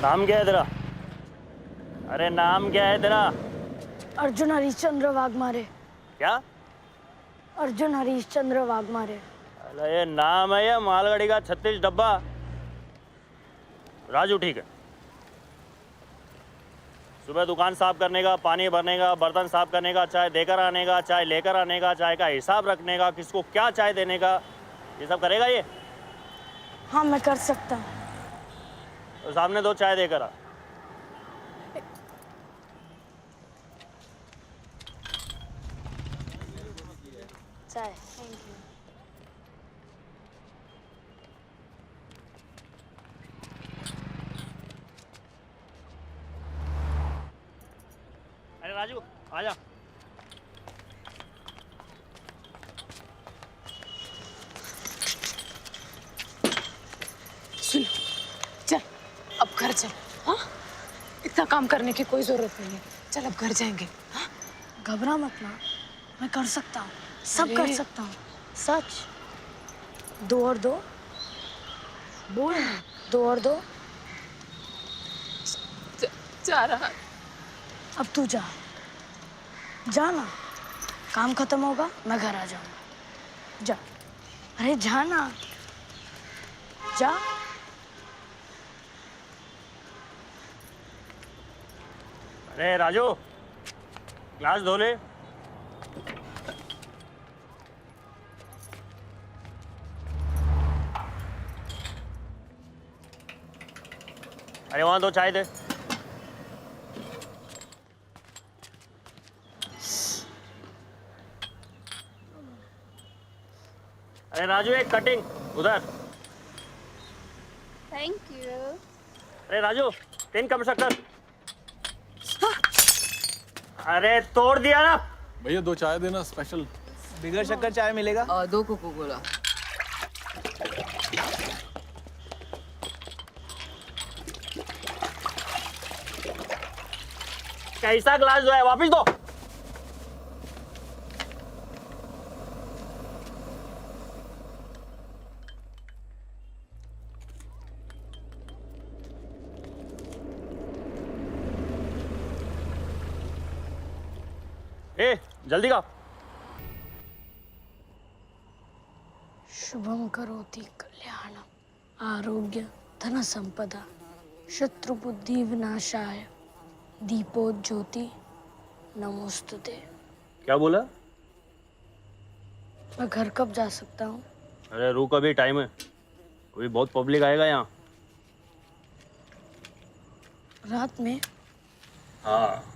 नाम क्या है तेरा? अरे नाम क्या है तेरा? अर्जुन हरीशचंद्र वाघमारे। क्या? अर्जुन हरीशचंद्र वाघमारे। अरे ये नाम है या मालगाड़ी का 36 डब्बा? राजू ठीक है। सुबह दुकान साफ करने का, पानी भरने का, बर्तन साफ करने का, चाय देकर आने का, चाय लेकर आने का, चाय का हिसाब रखने का, किसको क्या चाय देने का, ये सब करेगा ये? हाँ मैं कर सकता हूँ। तो सामने 2 चाय देकर आ। चाय। अरे राजू आजा। सुन, चल अब घर चल। हाँ, इतना काम करने की कोई जरूरत नहीं है। चल अब घर जाएंगे। हाँ, घबरा मत ना, मैं कर सकता हूँ, सब कर सकता हूँ। सच। 2 और 2 बोल ना। 2 और 2। जा रहा। अब तू जा, जा ना। काम खत्म होगा मैं घर आ जाऊंगा। जा। अरे जा ना, जा। अरे राजू ग्लास धो ले। अरे वहां 2 चाय दे। अरे राजू एक कटिंग उधर। Thank you. अरे राजू 3 कम शक्कर। अरे तोड़ दिया ना। भैया 2 चाय देना स्पेशल। बिगर शक्कर चाय मिलेगा? 2 कोको कोला। कैसा ग्लास जो है वापिस दो। ए जल्दी का। शुभम करोति कल्याणम आरोग्य धन संपदा शत्रुबुद्धि विनाशाय दीपो ज्योति नमोस्तुते। क्या बोला? मैं घर कब जा सकता हूँ? अरे रुक अभी टाइम है, अभी बहुत पब्लिक आएगा यहाँ। रात में? हाँ।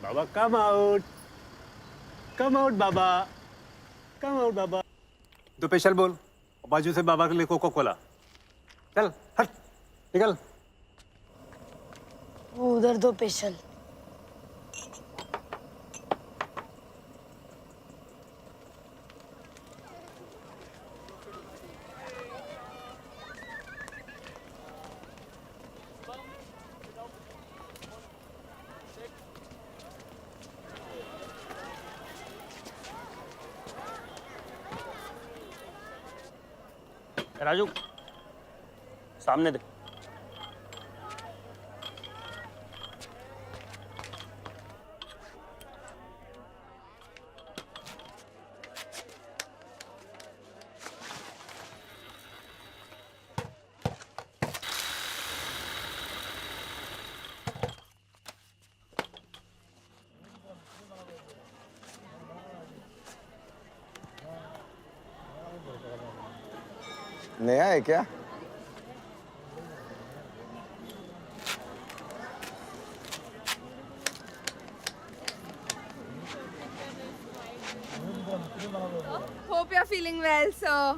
बाबा कम आउट बाबा, कम आउट बाबा। तो स्पेशल बोल, बाजू से बाबा के लिए कोको कोला। चल हट निकल। वो उधर 2 स्पेशल। राजू सामने दे। नया है क्या? Hope you're feeling well, sir.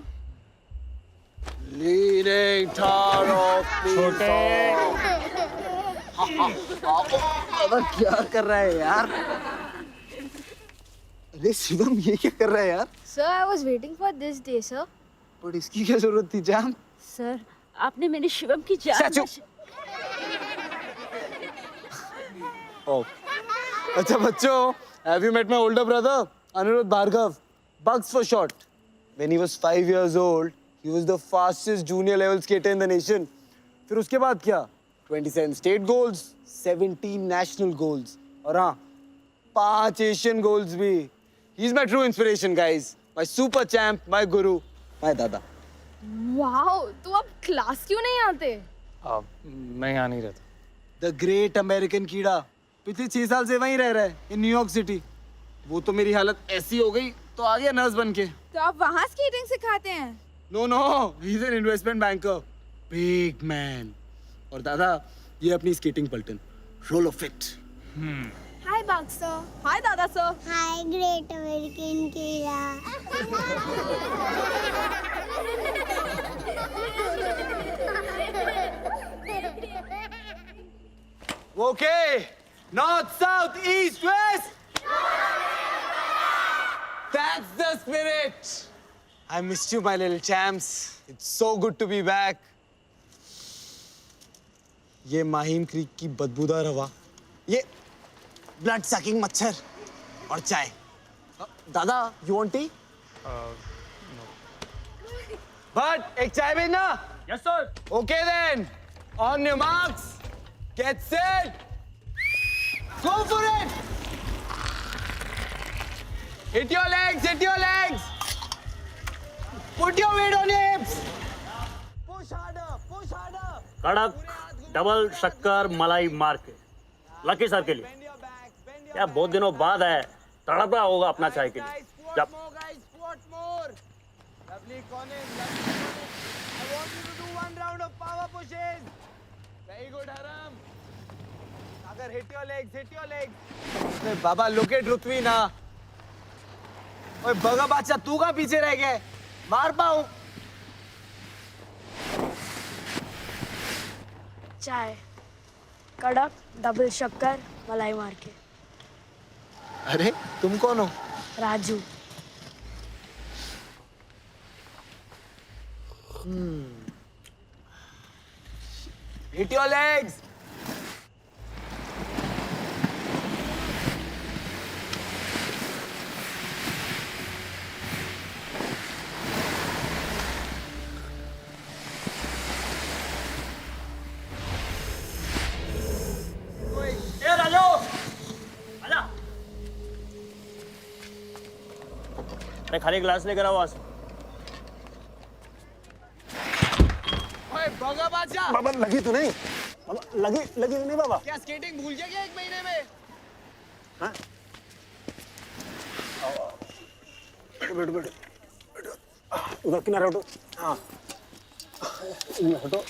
Leading Taro छोटे क्या कर रहा है यार? अरे शिवम ये क्या कर रहा है यार? Sir, I was waiting for this day, sir. पर इसकी क्या जरूरत थी जान? Sir, आपने मेरे शिवम की जान चुप। Oh. अच्छा बच्चों, have you met my older brother, Anirudh Bhargav? Bugs for short. When he was 5 years old, he was the fastest junior level skater in the nation. फिर उसके बाद क्या? 27 state goals, 17 national goals. और हाँ, 5 Asian goals भी. He's my true inspiration, guys. My super champ, my guru, my dada. Wow, तो आप class क्यों नहीं आते? मैं यहाँ नहीं रहता। The great American कीड़ा पिछले 6 साल से वहीं रह रहा है इन न्यूयॉर्क सिटी। वो तो मेरी हालत ऐसी हो गई तो आ गया नर्स बन के। तो आप वहाँ स्केटिंग सिखाते हैं? No no, he is an investment banker, big man. और दादा ये अपनी स्केटिंग पलटन, roll off it. Hi Bagh sir. Hi दादा सर। हाय ग्रेट अमेरिकन कीड़ा। Okay, north, south, east, west. That's the spirit. I missed you, my little champs. It's so good to be back. ये Mahim creek की बदबूदार हवा, ये blood sucking मच्छर और चाय। दादा, you want tea? No. But एक चाय भेजना। Yes, sir. Okay then. On your marks. Get set! Go for it! Hit your legs, hit your legs! Put your weight on your hips! Push harder, push harder! कड़क double शक्कर मलाई मार के lucky sir के लिए क्या बहुत दिनों बाद है, तड़पा होगा अपना चाय के लिए। जब Squat more! Lovely Conan, lovely Conan. I want you to do 1 round of power pushes. Very good, Haram. Sagar, hit your legs, hit your legs. अरे बाबा, look at Ruthvi ना। ओए बगा बादशाह, तू कहाँ पीछे रह गया? मार पाऊँ? चाय कड़क डबल शक्कर मलाई मार के। अरे तुम कौन हो? राजू। Hit your legs. ए राजू, आजा। अरे खाली ग्लास लेकर आओ। ओए बगा बादशाह, बाबा लगी तो नहीं? बाबा लगी तो नहीं बाबा? क्या स्केटिंग भूल जाएगा 1 महीने में? हाँ? बैठो बैठो उधर किनारे हटो। हाँ हटो।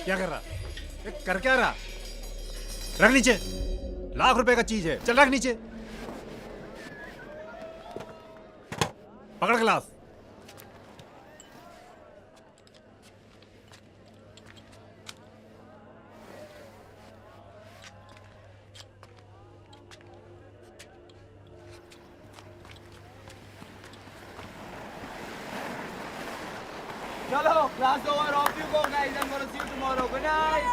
क्या कर रहा? कर क्या रहा? रख नीचे, ₹1,00,000 का चीज है, चल रख नीचे। पकड़ गिलास। चलो, class over, off you go guys. I'm gonna see you tomorrow. Good night.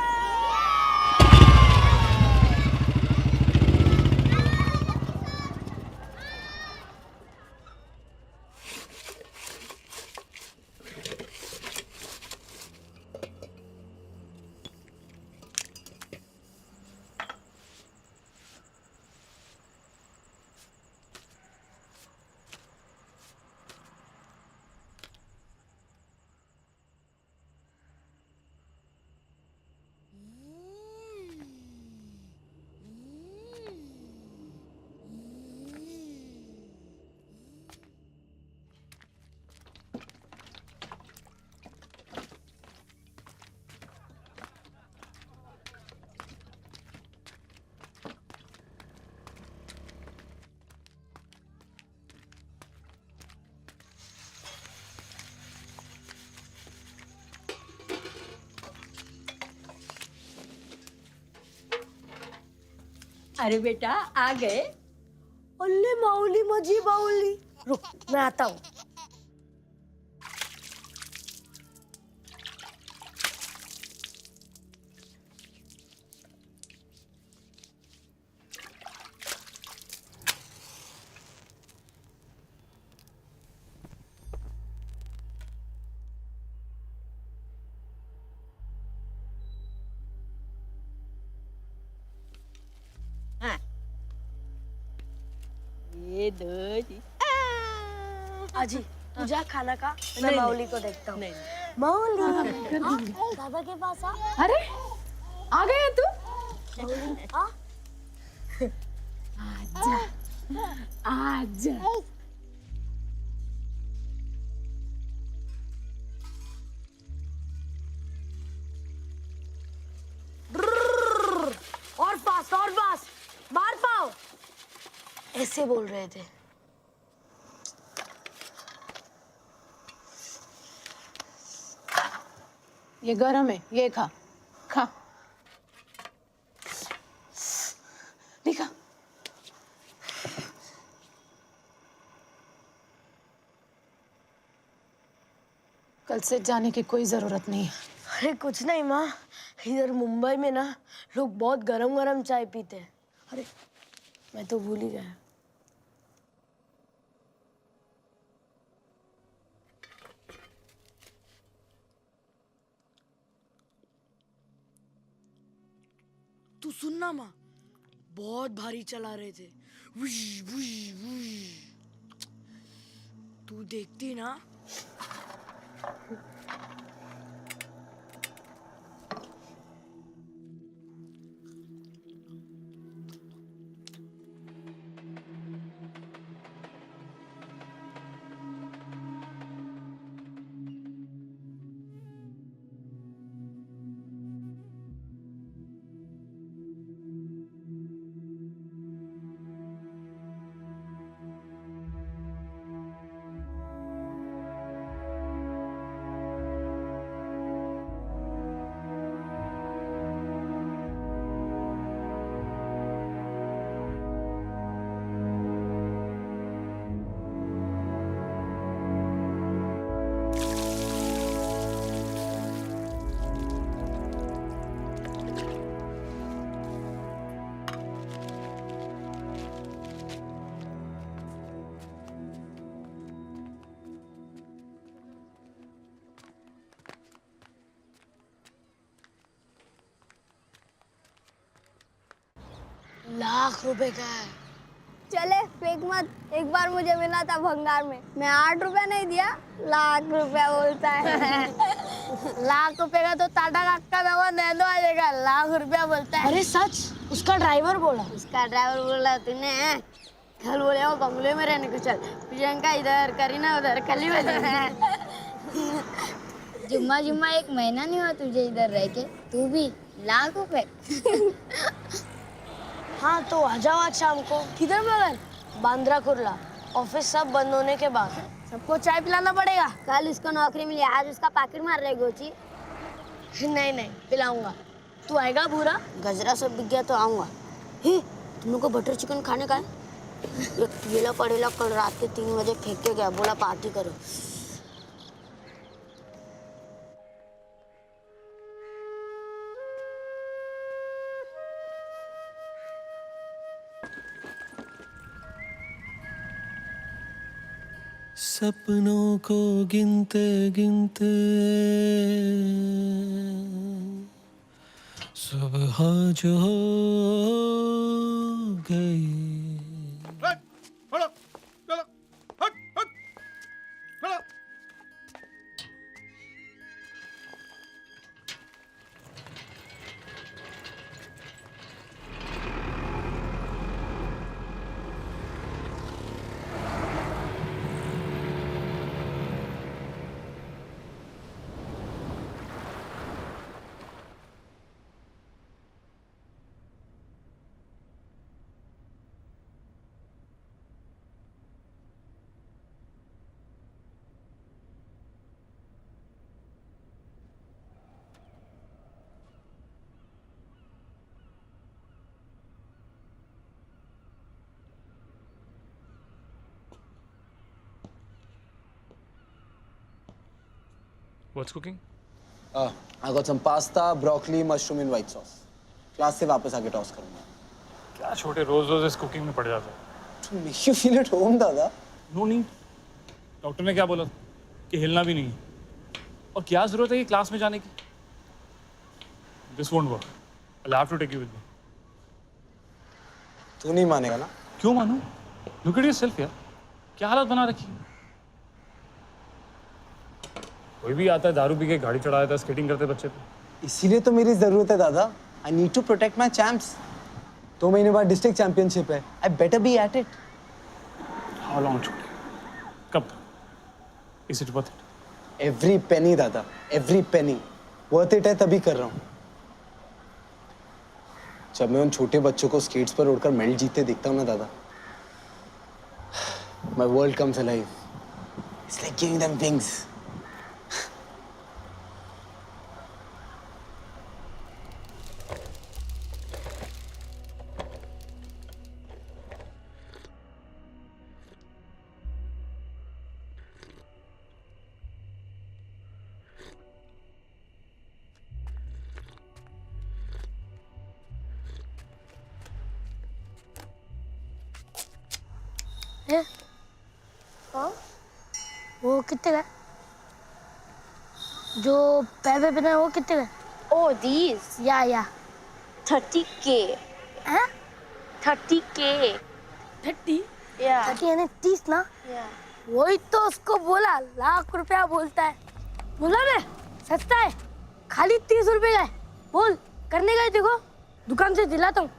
अरे बेटा आ गए। अल्ले माऊली मजी बाउली, रुक मैं आता हूँ। ये दो जी। आजी तू जा खाना खा, मैं माऊली को देखता हूँ। माऊली दादा के पास आ। अरे आ गए तू? आ? आजा आजा। और पास बाहर पाओ, ऐसे बोल रहे थे। ये गरम है, ये खा खा। दिखा। कल से जाने की कोई जरूरत नहीं है। अरे कुछ नहीं माँ, इधर मुंबई में ना लोग बहुत गरम गरम चाय पीते हैं। अरे मैं तो भूल ही गया। तू सुनना माँ, बहुत भारी चला रहे थे। Whoosh whoosh whoosh. तू देखती ना। लाख रुपए का है। चले फेंक मत, एक बार मुझे मिला था भंगार में, मैं 8 रुपया नहीं दिया, लाख रुपया बोलता है। लाख रुपए का तो टाटा काका दवा दे दो आएगा, लाख रुपया बोलता है। अरे सच, उसका ड्राइवर बोला। उसका ड्राइवर बोला तूने कल बोले वो बंगले में रहने को चल, प्रियंका इधर करीना उधर, कल ही जुम्मा जुम्मा 1 महीना नहीं हुआ तुझे इधर रह के, तू भी लाख रुपए। हाँ तो आ जाओ आज शाम को। किधर मगर? बांद्रा कुर्ला, ऑफिस सब बंद होने के बाद। सबको चाय पिलाना पड़ेगा। कल इसको नौकरी मिली, आज उसका पैकेट मार रहे गोची। नहीं नहीं पिलाऊंगा। तू आएगा भूरा? गजरा सब बिक गया तो आऊंगा। हे तुम लोग को बटर चिकन खाने का है? ये केला पड़ेला कल रात के 3 बजे फेंक के गया, बोला पार्टी करो। सपनों को गिनते गिनते सुबह जो हो गई। What's cooking? I got some pasta, broccoli, mushroom in white sauce. Class से वापस आके टॉस करूंगा. क्या छोटे रोज इस कुकिंग में पड़ जाता है. To make you feel at home, दादा. नो नहीं. डॉक्टर ने क्या बोला कि हिलना भी नहीं है. और क्या जरूरत है ये क्लास में जाने की? This won't work. I'll have to take you with me. तू नहीं मानेगा ना? क्यों मानूं? Look at yourself यार. क्या हालत बना रखी है? कोई भी आता है दारू पी के गाड़ी चढ़ा देता है स्केटिंग करते बच्चे पे. इसीलिए तो मेरी जरूरत है दादा. I need to protect my champs. 2 महीने बाद डिस्ट्रिक्ट चैंपियनशिप है. I better be at it. How long छोटे? कब? Is it worth it? Every penny दादा. Every penny. Worth it है तभी कर रहा हूँ. जब मैं उन छोटे बच्चों को स्केट्स पर उड़कर मेडल जीतते देखता हूँ ना दादा, my world comes alive. It's like giving them wings. वो कितने का? जो पैर पे पहना है वो कितने का? Oh, these. या 30K. हैं? 30K. 30? Yeah. 30 यानी 30 ना? Yeah. वही तो उसको बोला, लाख रुपया बोलता है. बोला मैं, सस्ता है, खाली 30 रुपए का है. बोल, करने गए देखो, दुकान से दिलाता हूँ.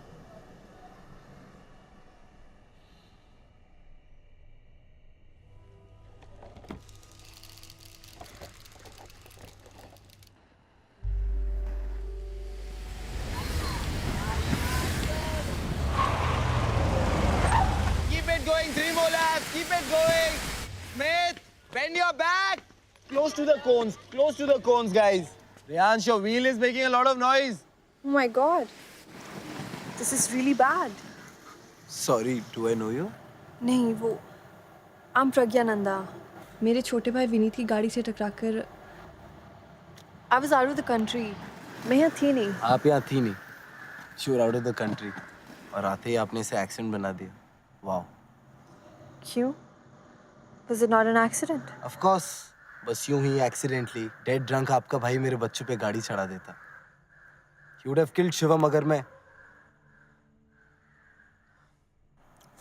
Going, 3 more laps. Keep it going. Smith, bend your back. Close to the cones. Close to the cones, guys. Riyansh, your wheel is making a lot of noise. Oh my God. This is really bad. Sorry, do I know you? नहीं वो I'm Pragya Nanda. मेरे छोटे भाई विनीत की गाड़ी से टकराकर I was out of the country. मैं यहाँ थी नहीं. आप यहाँ थी नहीं. You were out of the country. और आते ही आपने इसे एक्सीडेंट बना दिया. Wow. क्यों? Was it not an accident? Of course. बस यूं ही accidentally dead drunk आपका भाई मेरे बच्चों पे गाड़ी चढ़ा देता. He would have killed Shivam अगर मैं.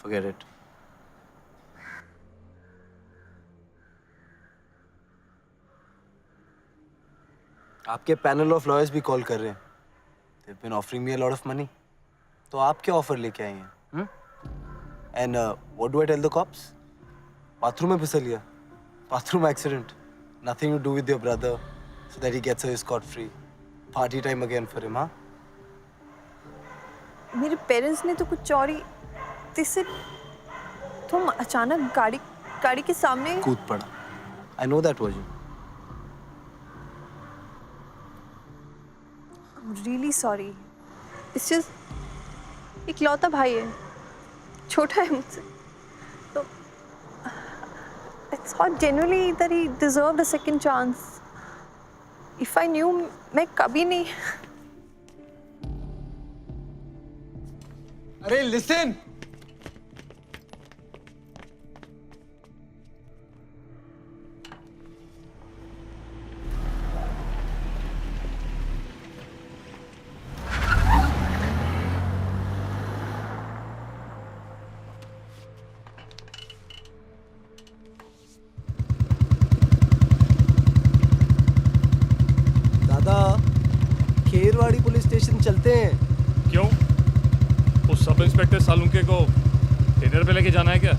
Forget it. आपके पैनल ऑफ लॉयर्स भी कॉल कर रहे हैं. They've been offering me a lot of money. तो आप क्या ऑफर लेके आए हैं? And what do I tell the cops? Bathroom में फिसल गया. Bathroom accident. Nothing to do with your brother, so that he gets away scot-free. Party time again for him, हाँ? मेरे पेरेंट्स ने तो कुछ चोरी तिसे तुम अचानक गाड़ी के सामने कूद पड़ा. I know that version. I'm really sorry. It's just इकलौता भाई है. छोटा है मुझसे. तो I thought genuinely that he deserved a second chance. If I knew, मैं कभी नहीं. अरे listen. खेरवाड़ी पुलिस स्टेशन चलते हैं. क्यों? उस सब इंस्पेक्टर सालुंके को डिनर पे लेके जाना है क्या?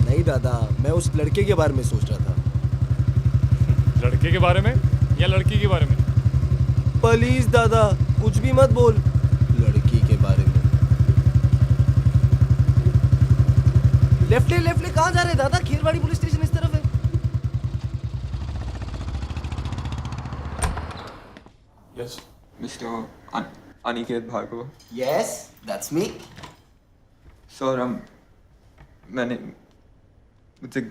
नहीं दादा, मैं उस लड़के के बारे में सोच रहा था. लड़के के बारे में या लड़की के बारे में? प्लीज दादा, कुछ भी मत बोल. लड़की के बारे में. लेफ्ट ले कहाँ जा रहे दादा? खेरवाड़ी पुलिस स्टेशन इस तरफ है. Yes. Mr. Aniket Bhargava. Yes, that's me. Sir, मैंने मुझे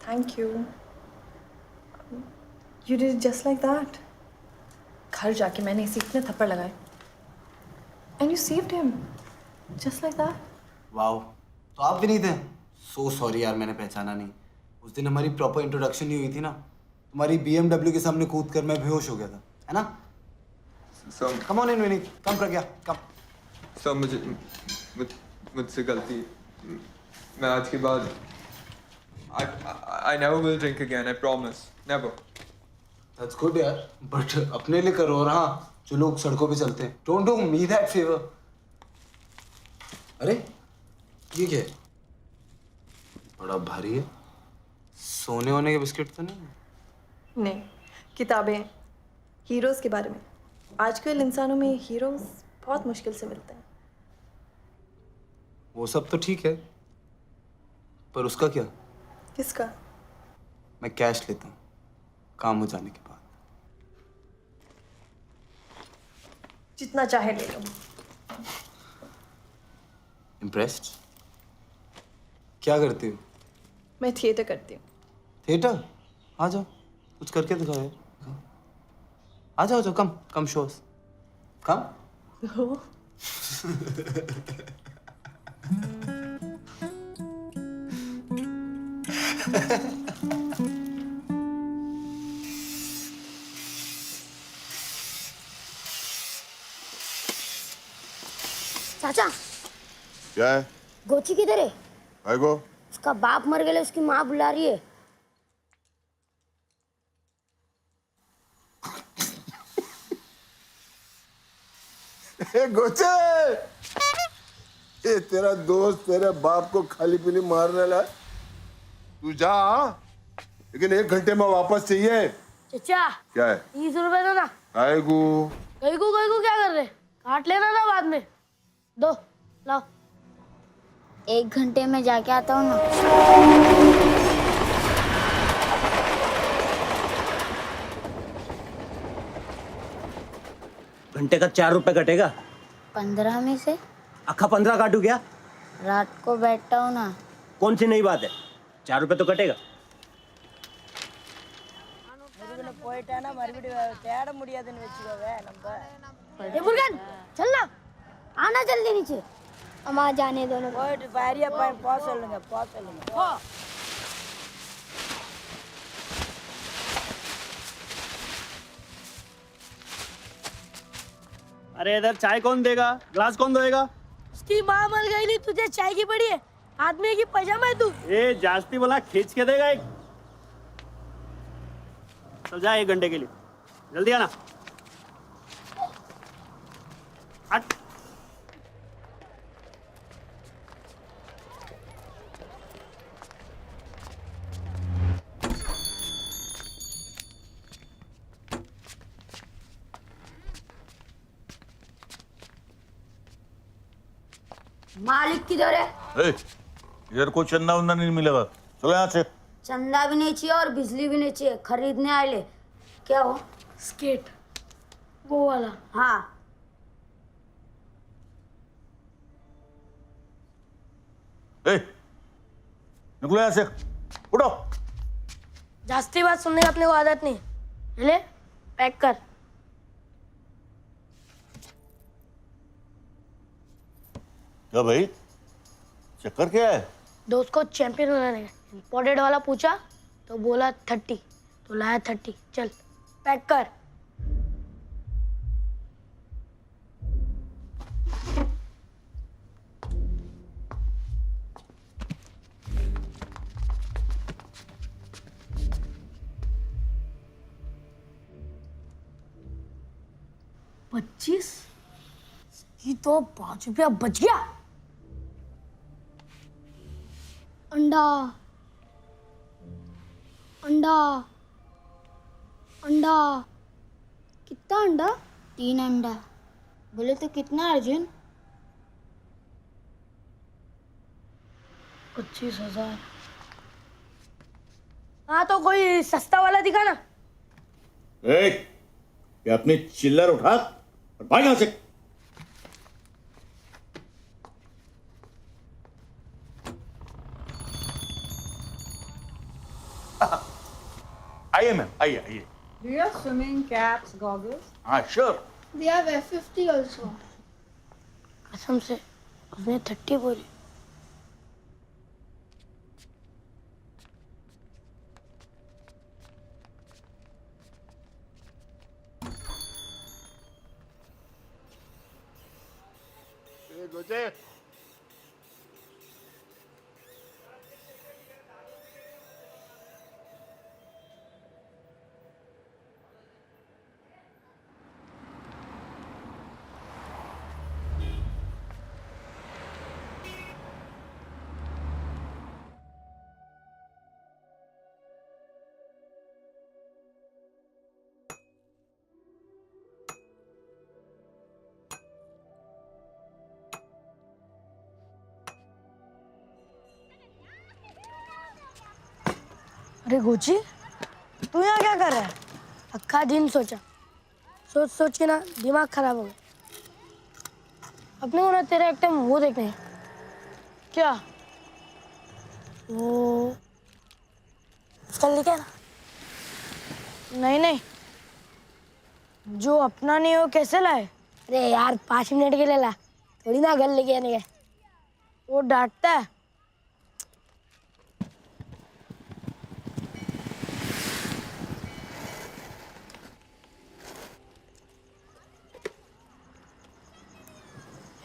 Thank you. You did it just like that. घर जाके मैंने इसे इतने थप्पड़ लगाए. And you saved him. Just like that. Wow, तो आप भी नहीं थे? So sorry यार, मैंने पहचाना नहीं. उस दिन हमारी प्रॉपर इंट्रोडक्शन नहीं हुई थी ना. तुम्हारी BMW के सामने कूद कर मैं बेहोश हो गया था, है ना? Sir Come on in, Vinny. Come Pragya, come. Sir मुझसे गलती. मैं आज के बाद I never will drink again. I promise. Never. That's good यार. But अपने लिए करो और हाँ, जो लोग सड़कों पे चलते हैं. Don't do me that favor. अरे ये क्या है? बड़ा भारी है. सोने होने के बिस्किट तो नहीं? नहीं, किताबें हीरोज के बारे में. आजकल इंसानों में हीरोज बहुत मुश्किल से मिलते हैं. वो सब तो ठीक है, पर उसका क्या? किसका? मैं कैश लेता हूँ काम हो जाने के बाद. जितना चाहे ले लो. इम्प्रेस्ड? क्या करती हो? मैं थिएटर करती हूँ. थिएटर? आ जाओ, कुछ करके दिखाओ यार. आ जाओ, जाओ, कम शोज. कम. चाचा क्या है? गोची किधर है? भाई को उसका बाप मर गया, उसकी माँ बुला रही है. गोचे, ये तेरा दोस्त तेरे बाप को खाली पीली मारने ला. तू जा, लेकिन 1 घंटे में वापस चाहिए. चाचा क्या है? 30 रुपए दो ना. आएगू. गई को क्या कर रहे? काट लेना था बाद में. दो लाओ. 1 घंटे में जाके आता हूँ ना. घंटे का 4 रुपए कटेगा. 15 में से अक्खा 15 काटू क्या? रात को बैठता हूँ ना. कौन सी नई बात है? 4 रुपए तो कटेगा. ए मुर्गन चल ना. आना जल्दी नीचे. हम आ जाने दो ना. अरे इधर चाय कौन देगा? ग्लास कौन धोएगा? उसकी माँ मर गई नहीं, तुझे चाय की पड़ी है. आदमी की पजामा है तू. ए जास्ती बोला खींच के देगा एक. चल जा 1 घंटे के लिए. जल्दी आना. हट. मालिक किधर है? इधर कोई चंदा वंदा नहीं मिलेगा. चलो यहाँ से. चंदा भी नहीं चाहिए और बिजली भी नहीं चाहिए. खरीदने आए ले. क्या हो? स्केट वो वाला. हाँ. निकलो यहाँ से. उठो. जास्ती बात सुनने की अपने को आदत नहीं. ले पैक कर. क्या भाई, चक्कर क्या है? दोस्त को चैंपियन बनाने का. इम्पोर्टेड वाला पूछा तो बोला 30, तो लाया 30. चल पैक कर. $25 ये तो 5 रुपया बच गया. अंडा अंडा अंडा. कितना अंडा? 3 अंडा. बोले तो कितना अर्जुन? 25,000. हाँ तो कोई सस्ता वाला दिखा ना. ये अपनी चिल्लर उठा और भाग यहाँ से. आइए आइए। Do you have swimming caps, goggles? हाँ sure. We have F50 also. कसम से उसने 30 बोली। गोचे अरे गोची, तू यहाँ क्या कर रहा है? अक्का दिन सोचा, सोच सोच के ना दिमाग खराब हो गया। अपने को ना तेरा एक टाइम वो देखने हैं। क्या वो उसका लिखा है ना? नहीं नहीं, जो अपना नहीं हो कैसे लाए? अरे यार 5 मिनट के लिए ला, थोड़ी ना घर लेके आने का। वो डांटता है।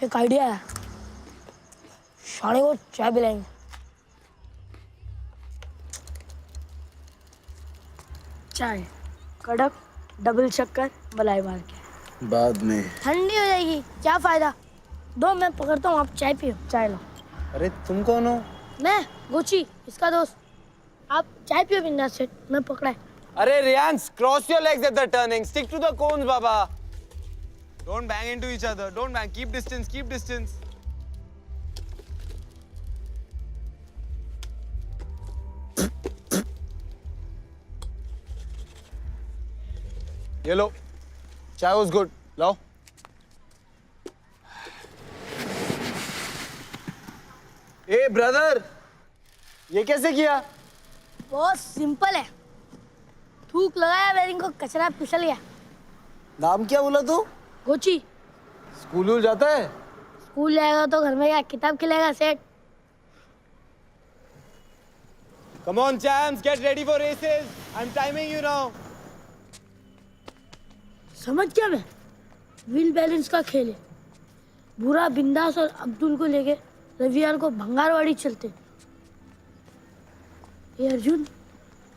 एक आइडिया है, शाने को चाय पिलाएंगे। चाय कड़क, डबल शक्कर, मलाई मार के। बाद में। ठंडी हो जाएगी, क्या फायदा? दो मैं पकड़ता हूँ, आप चाय पियो। चाय लो। अरे तुम कौन हो? मैं गोची, इसका दोस्त। आप चाय पियो बिंदास से, मैं पकड़ा है। अरे Riyansh, cross your legs at the turning, stick to the cones बाबा। Don't bang into each other. Don't bang. Keep distance. Keep distance. ये लो, चाय was good. लाओ। ए ब्रदर, ये कैसे किया? बहुत सिंपल है। थूक लगाया, बेरिंग को कचरा फिसल गया। नाम क्या बोला तू? गोची। स्कूल जाता है? स्कूल जाएगा तो घर में क्या किताब खिलाएगा सेठ? Come on champs, get ready for races. I'm timing you now. समझ क्या मैं? व्हील बैलेंस का खेल है। बुरा बिंदास और अब्दुल को लेके रविवार को भंगारवाड़ी चलते। ये अर्जुन,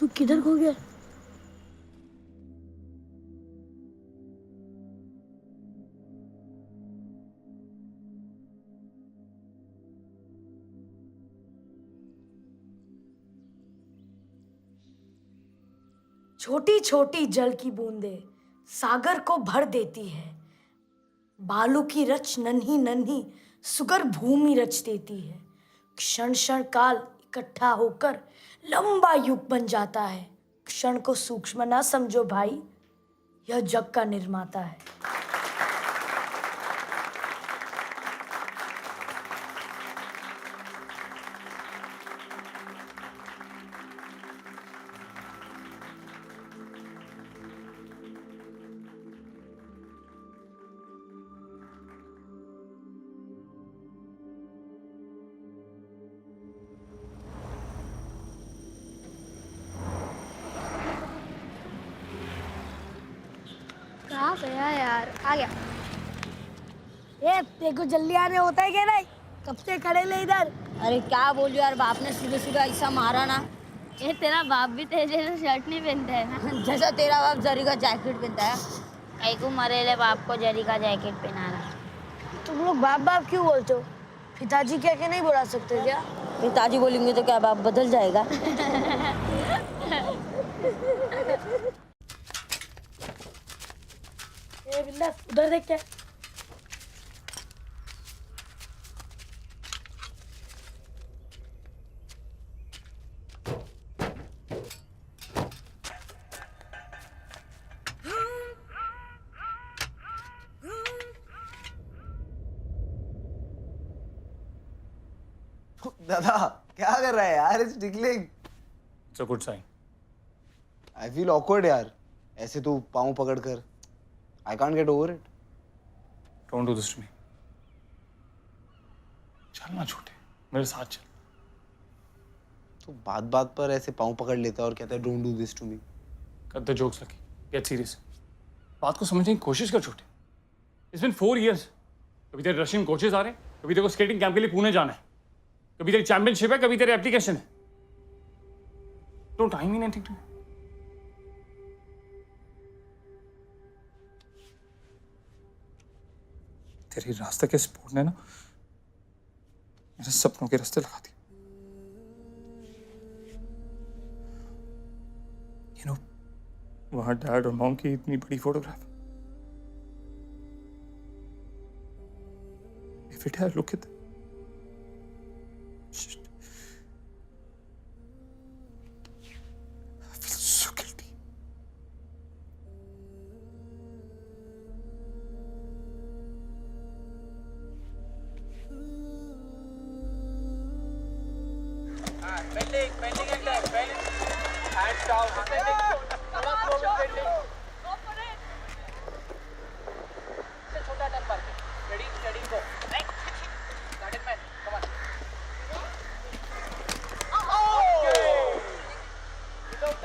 तू किधर खो गया? छोटी छोटी जल की बूंदें सागर को भर देती है। बालू की रच नन्ही नन्ही सुगर भूमि रच देती है। क्षण क्षण काल इकट्ठा होकर लंबा युग बन जाता है। क्षण को सूक्ष्म ना समझो भाई, यह जग का निर्माता है। कहाँ गया यार? आ गया। ए, तेरे को जल्दी आने होता है क्या नहीं? कब से खड़े ले इधर? अरे क्या बोलियो यार, बाप ने सीधे सीधा ऐसा मारा ना। ये तेरा बाप भी तेरे जैसा शर्ट नहीं पहनता है ना? जैसा तेरा बाप जरी का जैकेट पहनता है। कई को मरेले बाप को जरी का जैकेट पहना रहा। तुम लोग बाप बाप क्यों बोलते हो? पिताजी कह के नहीं बुला सकते क्या? पिताजी बोलेंगे तो क्या बाप बदल जाएगा? ए बिंदास, उधर देख क्या? दादा क्या कर रहा है यार? It's tickling. It's a good sign. I feel awkward यार, ऐसे तू पाँव पकड़ कर. I can't get over it. Don't do this to me. चल ना छोटे, मेरे साथ चल. तो बात बात पर ऐसे पाँव पकड़ लेता है और कहता है don't do this to me. Cut the jokes Lucky, get serious. बात को समझने की कोशिश कर छोटे. It's been 4 years. कभी तेरे रशियन कोचेस आ रहे हैं, कभी तेरे को स्केटिंग कैंप के लिए पुणे जाना है, कभी तेरी चैंपियनशिप है, कभी तेरे एप्लीकेशन है. Don't I mean anything to me. तेरी रास्ते के स्पोर्ट ने ना मेरे सपनों के रास्ते लगा दिए. यू नो, वहां डैड और मॉम की इतनी बड़ी photograph. Every day I look at them. Shit. I feel so guilty. Bending and left, bend. Hands down, bending. Come on, go for it. Go for it. से छोटा turn मार के. Ready, steady, go. Right. Got it, man. Come on. Okay. Without.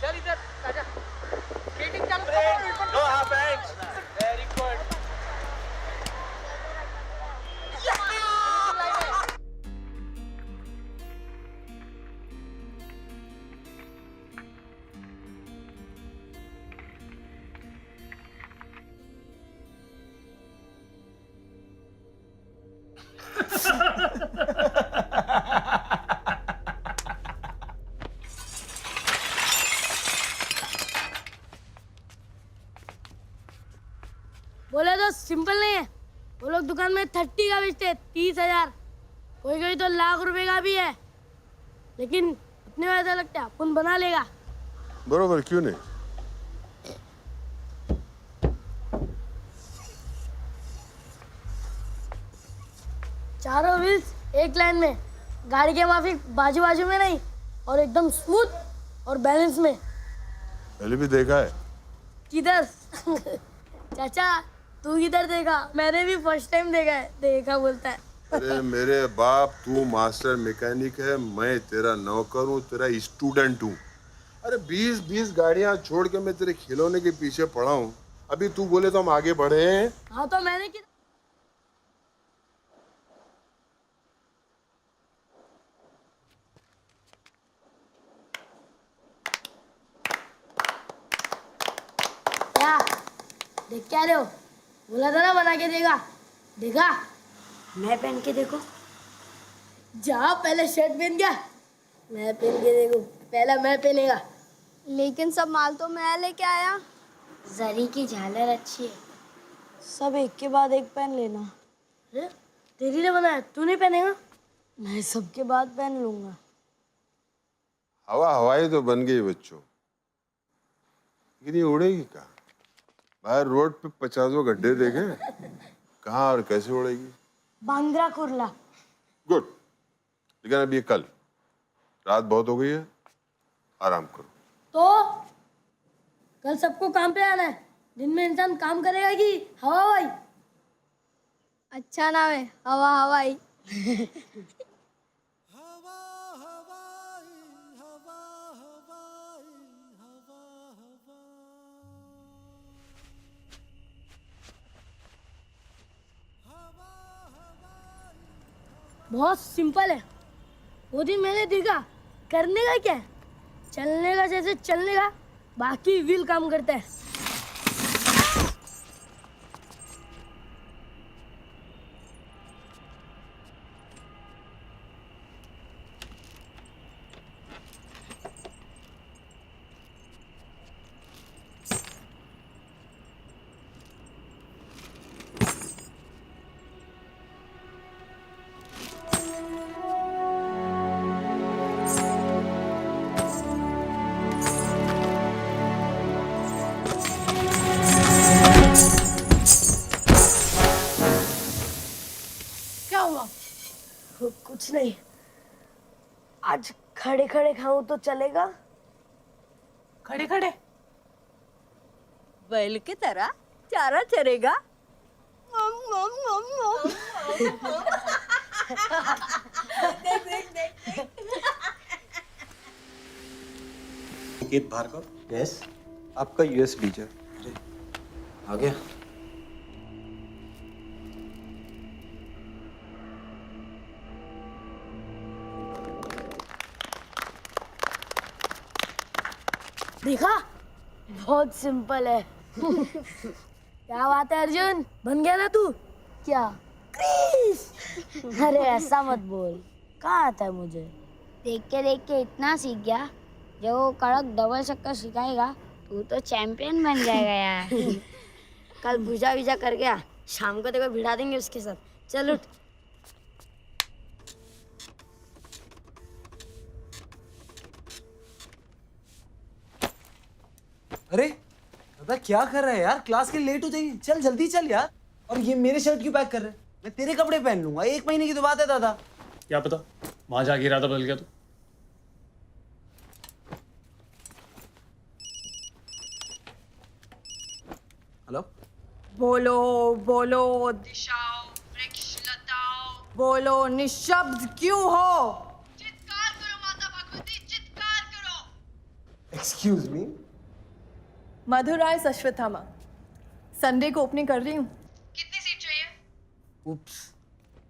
चल इधर, आजा. Skating चालू करो. No half hands. Very good. बोले तो सिंपल नहीं है. वो लोग दुकान में 30 का बेचते हैं, 30,000. कोई कोई तो लाख रुपए का भी है. लेकिन अपने को ऐसा लगता है अपन बना लेगा. बरोबर, क्यों नहीं? चारों व्हील्स एक लाइन में, गाड़ी के माफिक बाजू बाजू में नहीं, और एकदम स्मूथ और बैलेंस में. पहले भी देखा है. किधर? चाचा तू किधर देखा? मैंने भी फर्स्ट टाइम देखा है. देखा बोलता है. अरे मेरे बाप, तू मास्टर मैकेनिक है, मैं तेरा नौकर हूँ, तेरा स्टूडेंट हूँ. अरे 20-20 गाड़ियाँ छोड़ के मैं तेरे खिलौने के पीछे पड़ा हूँ. अभी तू बोले तो हम आगे बढ़े हैं. हाँ तो मैंने किधर? क्या देख क्या रहे हो? बोला था ना बना के देगा. देखा? मैं पहन के देखो. जा पहले शर्ट पहन गया. मैं पहन के देखो. पहला मैं पहनेगा. लेकिन सब माल तो मैं लेके आया. जरी की झालर अच्छी है. सब एक के बाद एक पहन लेना. अरे तेरी ने बनाया, तू नहीं पहनेगा? मैं सबके बाद पहन लूंगा. हवा हवाई तो बन गई बच्चों, लेकिन ये उड़ेगी कहाँ? बाहर रोड पे 50 गड्ढे देखे, कहाँ और कैसे उड़ेगी? बांद्रा कुर्ला. गुड. लेकिन अभी कल रात बहुत हो गई है, आराम करो. तो कल सबको काम पे आना है. दिन में इंसान काम करेगा कि हवा हवाई? अच्छा नाम है, हवा हवाई. बहुत सिंपल है. वो दिन मैंने देखा. करने का क्या है? चलने का जैसे चलने का, बाकी व्हील काम करता है. कुछ नहीं. आज खड़े खड़े खाऊं तो चलेगा? खड़े खड़े बैल की तरह चारा चरेगा। निकेत भार्गव। यस, आपका यूएस वीजा आ गया। देखा, बहुत सिंपल है। क्या बात है अर्जुन, बन गया ना तू? क्या? क्रिस! अरे ऐसा मत बोल, कहाँ आता है मुझे? देख के इतना सीख गया, जब वो कड़क डबल शक्कर सिखाएगा तू तो चैंपियन बन जाएगा यार। कल पूजा विजा कर गया, शाम को देखो भिड़ा देंगे उसके साथ। चल उठ। अरे दादा क्या कर रहा है यार, क्लास के लेट हो जाएगी। चल जल्दी चल यार। और ये मेरे शर्ट क्यों पैक कर रहे हैं? मैं तेरे कपड़े पहन लूंगा, 1 महीने की तो बात है दादा। क्या पता वहां जाके इरादा बदल गया तो। हेलो, बोलो बोलो दिशाओ, वृक्ष लताओ, बोलो निशब्द क्यों हो? चित्कार करो माता भगवती, चित्कार करो। Excuse me. मधुराय अश्वत्थामा, संडे को ओपनिंग कर रही हूँ। कितनी सीट चाहिए? उप्स,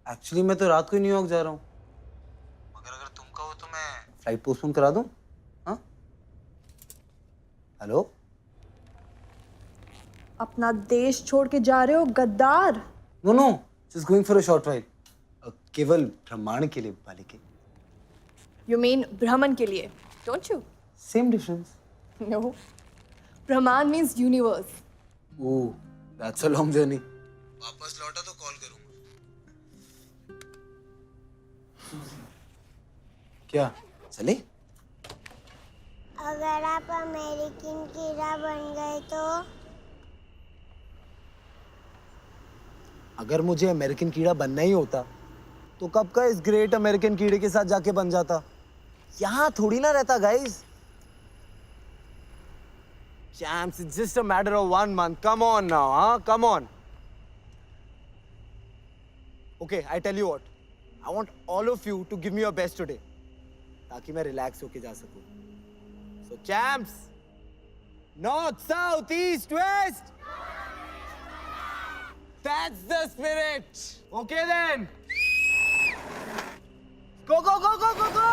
एक्चुअली मैं तो रात को ही न्यूयॉर्क जा रहा हूँ। मगर अगर तुम कहो तो मैं फ्लाइट पोस्टपोन करा दूँ। हाँ, हेलो, अपना देश छोड़ के जा रहे हो गद्दार? No no, just going for a short ride. केवल ब्रह्मांड के लिए बालिके। यू मीन ब्रह्मन के लिए, don't you? Same difference. No, Brahmand means universe. Oh, that's a long journey. वापस लौटा तो कॉल करूंगा। क्या चले? अगर आप अमेरिकन कीड़ा बन गए तो? अगर मुझे अमेरिकन कीड़ा बनना ही होता तो कब का इस ग्रेट अमेरिकन कीड़े के साथ जाके बन जाता। यहाँ थोड़ी ना रहता guys. Champs, it's just a matter of 1 month. Come on now, huh? Come on. Okay, I tell you what. I want all of you to give me your best today, ताकि मैं relax होके जा सकूं. So, champs, north, south, east, west. That's the spirit. Okay then. Go, go, go, go, go, go.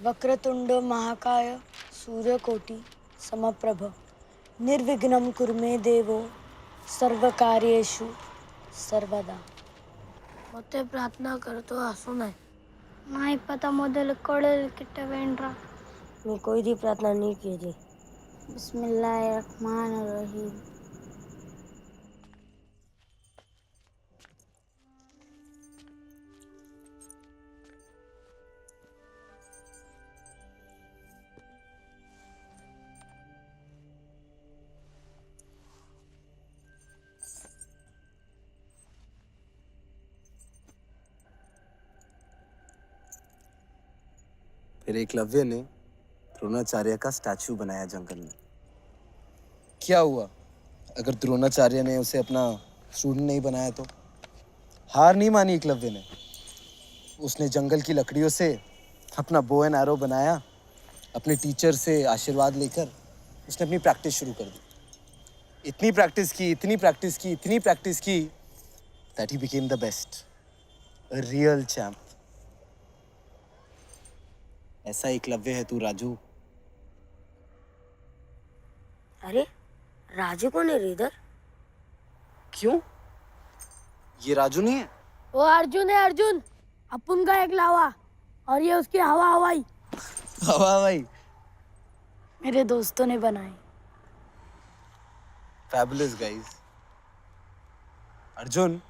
Vakratunda महाकाय सूर्यकोटि समप्रभ निर्विघ्नं कुरु मे देवो सर्वकार्येषु सर्वदा. ಮತ್ತೆ ಪ್ರಾರ್ಥನಾ करतो असो नाही. नहीं पता मोदल कळेल किट्टा वेंड्रा. मैं कोई भी प्रार्थना नहीं की थी. बिस्मिल्लाहिर्रहमानिर्रहीम. फिर एकलव्य ने द्रोणाचार्य का स्टैचू बनाया जंगल में। क्या हुआ अगर द्रोणाचार्य ने उसे अपना स्टूडेंट नहीं बनाया तो? हार नहीं मानी एकलव्य ने। उसने जंगल की लकड़ियों से अपना बो एंड एरो बनाया। अपने टीचर से आशीर्वाद लेकर उसने अपनी प्रैक्टिस शुरू कर दी। इतनी प्रैक्टिस की, इतनी प्रैक्टिस की, इतनी प्रैक्टिस की that he became the best, a real champ. ऐसा एकलव्य है तू राजू। अरे राजू कौन है इधर? क्यों? ये राजू नहीं है? वो अर्जुन है, अर्जुन अपुन का एक लावा, और ये उसकी हवा हवाई। हवा भाई मेरे दोस्तों ने बनाई। Fabulous guys. अर्जुन,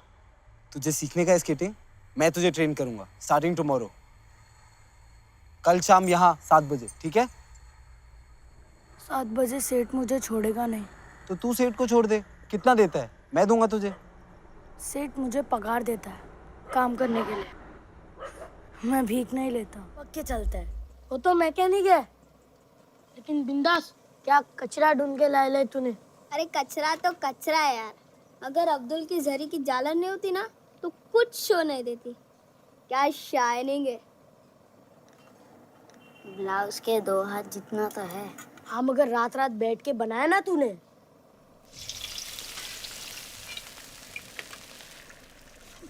तुझे सीखने का है स्केटिंग? मैं तुझे ट्रेन करूंगा स्टार्टिंग टुमारो। कल शाम यहाँ 7 बजे, ठीक है? 7 बजे सेठ मुझे छोड़ेगा नहीं। तो तू सेठ को छोड़ दे। कितना देता है? मैं दूंगा तुझे। सेठ मुझे पगार देता है काम करने के लिए, मैं भीख नहीं लेता। पक्के चलता है, वो तो मैकेनिक है। लेकिन बिंदास, क्या कचरा ढूंढ के लाए ले तूने? अरे कचरा तो कचरा है यार। अगर अब्दुल की जरी की जालन नहीं होती ना तो कुछ शो नहीं देती। क्या शाइनिंग है। ब्लाउज के 2 हाथ जितना तो है। हाँ मगर रात रात बैठ के बनाया ना तूने।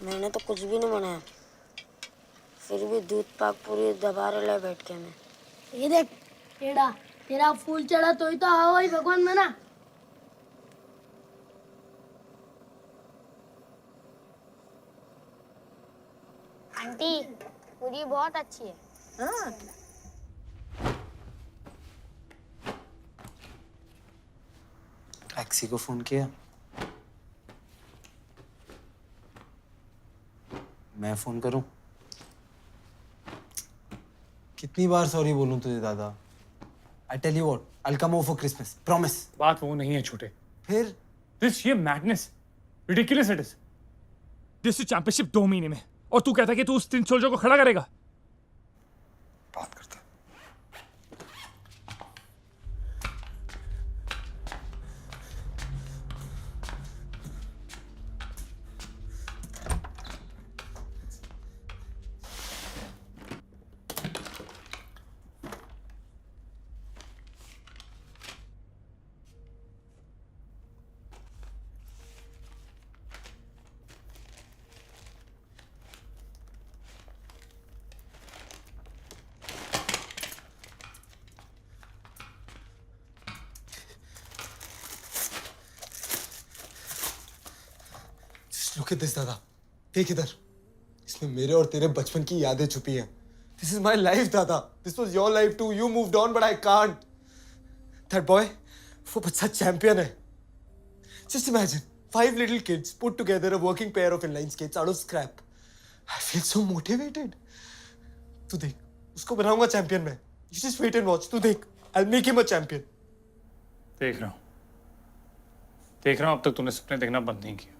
मैंने तो कुछ भी नहीं बनाया, फिर भी दूध पाक पूरी दबा रहे बैठ के मैं। ये देख टेढ़ा, तेरा फूल चढ़ा तो ही तो हवा ही भगवान बना। आंटी पूरी बहुत अच्छी है। हाँ टैक्सी को फोन किया? मैं फोन करूं? कितनी बार सॉरी बोलूं तुझे दादा? I tell you what, I'll come over for Christmas, promise. बात वो नहीं है छोटे। फिर? दिस ये madness, ridiculous it is. This championship 2 महीने में, और तू कहता है कि तू उस 3 सोल्जर को खड़ा करेगा। बात करते हैं। Look at this, दादा। देख इधर, इसमें मेरे और तेरे बचपन की यादें छुपी हैं। This is my life, दादा। This was your life too. You moved on, but I can't. That boy, वो बच्चा चैंपियन है। Just imagine, 5 little kids put together a working pair of inline skates out of scrap. I feel so motivated. तू देख, उसको बनाऊंगा champion मैं। You just wait and watch. तू देख, I'll make him a champion. देख रहा हूं अब तक तूने सपने देखना बंद नहीं किया।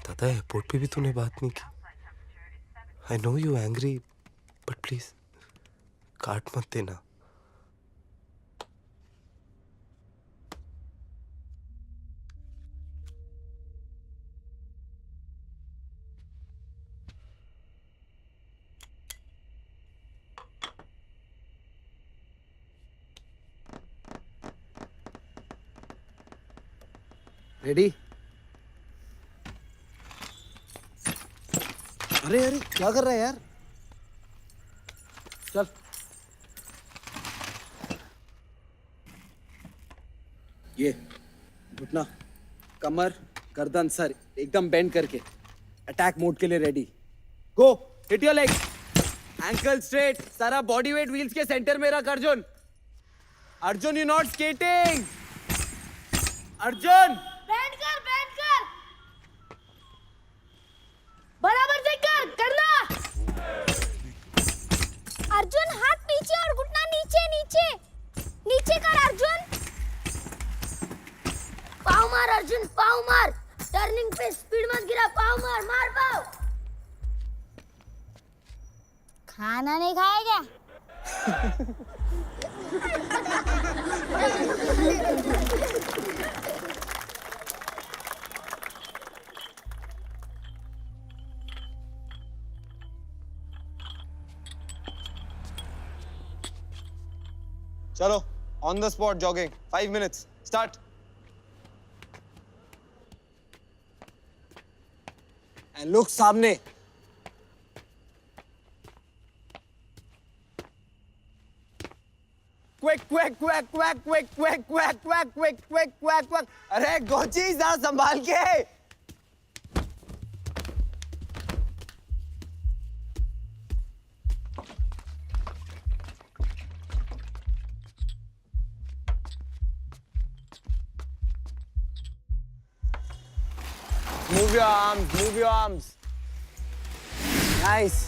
दादा एयरपोर्ट पे भी तूने बात नहीं की। I know you angry, but please काट मत देना। रेडी? अरे अरे क्या कर रहा है यार? चल। ये घुटना, कमर, गर्दन, सर एकदम बेंड करके अटैक मोड के लिए ready. Go, hit your leg, ankle straight, सारा बॉडी वेट व्हील्स के सेंटर में रख। Arjun, Arjun you not skating. Arjun बैठ कर बराबर से करना। अर्जुन हाथ पीछे और घुटना नीचे नीचे नीचे कर। अर्जुन पाँव मार, अर्जुन पाँव मार। टर्निंग पे स्पीड मत गिरा, पाँव मार, मार पाँव। खाना नहीं खाया क्या? चलो, on the spot jogging, 5 minutes, start. And look सामने। Quick, quick, quick, quick, quick, quick, quick, quick, quick, quick, quick, quick. अरे गोची जरा संभाल के। Move your arms, move your arms. Nice.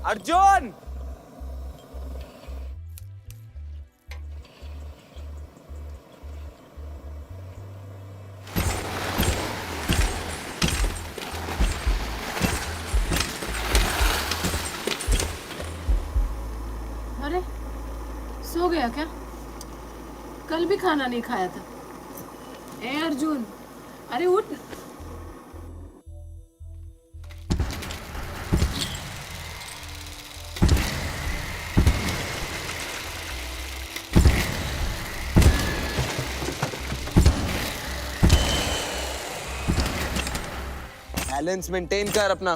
Arjun अरे सो गया क्या? कल भी खाना नहीं खाया था। ए अर्जुन, अरे उठ। बैलेंस मेंटेन कर अपना।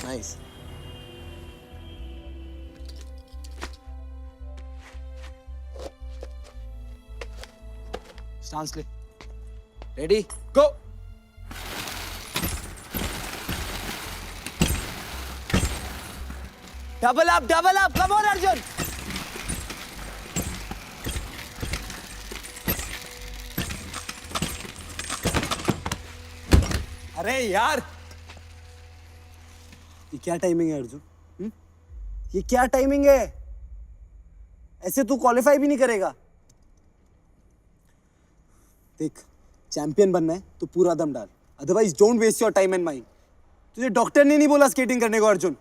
नाइस। स्टांस ले। Ready go. Double up, come on Arjun. अरे यार, ये क्या टाइमिंग है अर्जुन? ये क्या टाइमिंग है? ऐसे तू क्वालिफाई भी नहीं करेगा। देख, चैंपियन बनना है तो पूरा दम डाल, otherwise don't waste your time and mind. तुझे डॉक्टर ने नहीं बोला स्केटिंग करने को अर्जुन।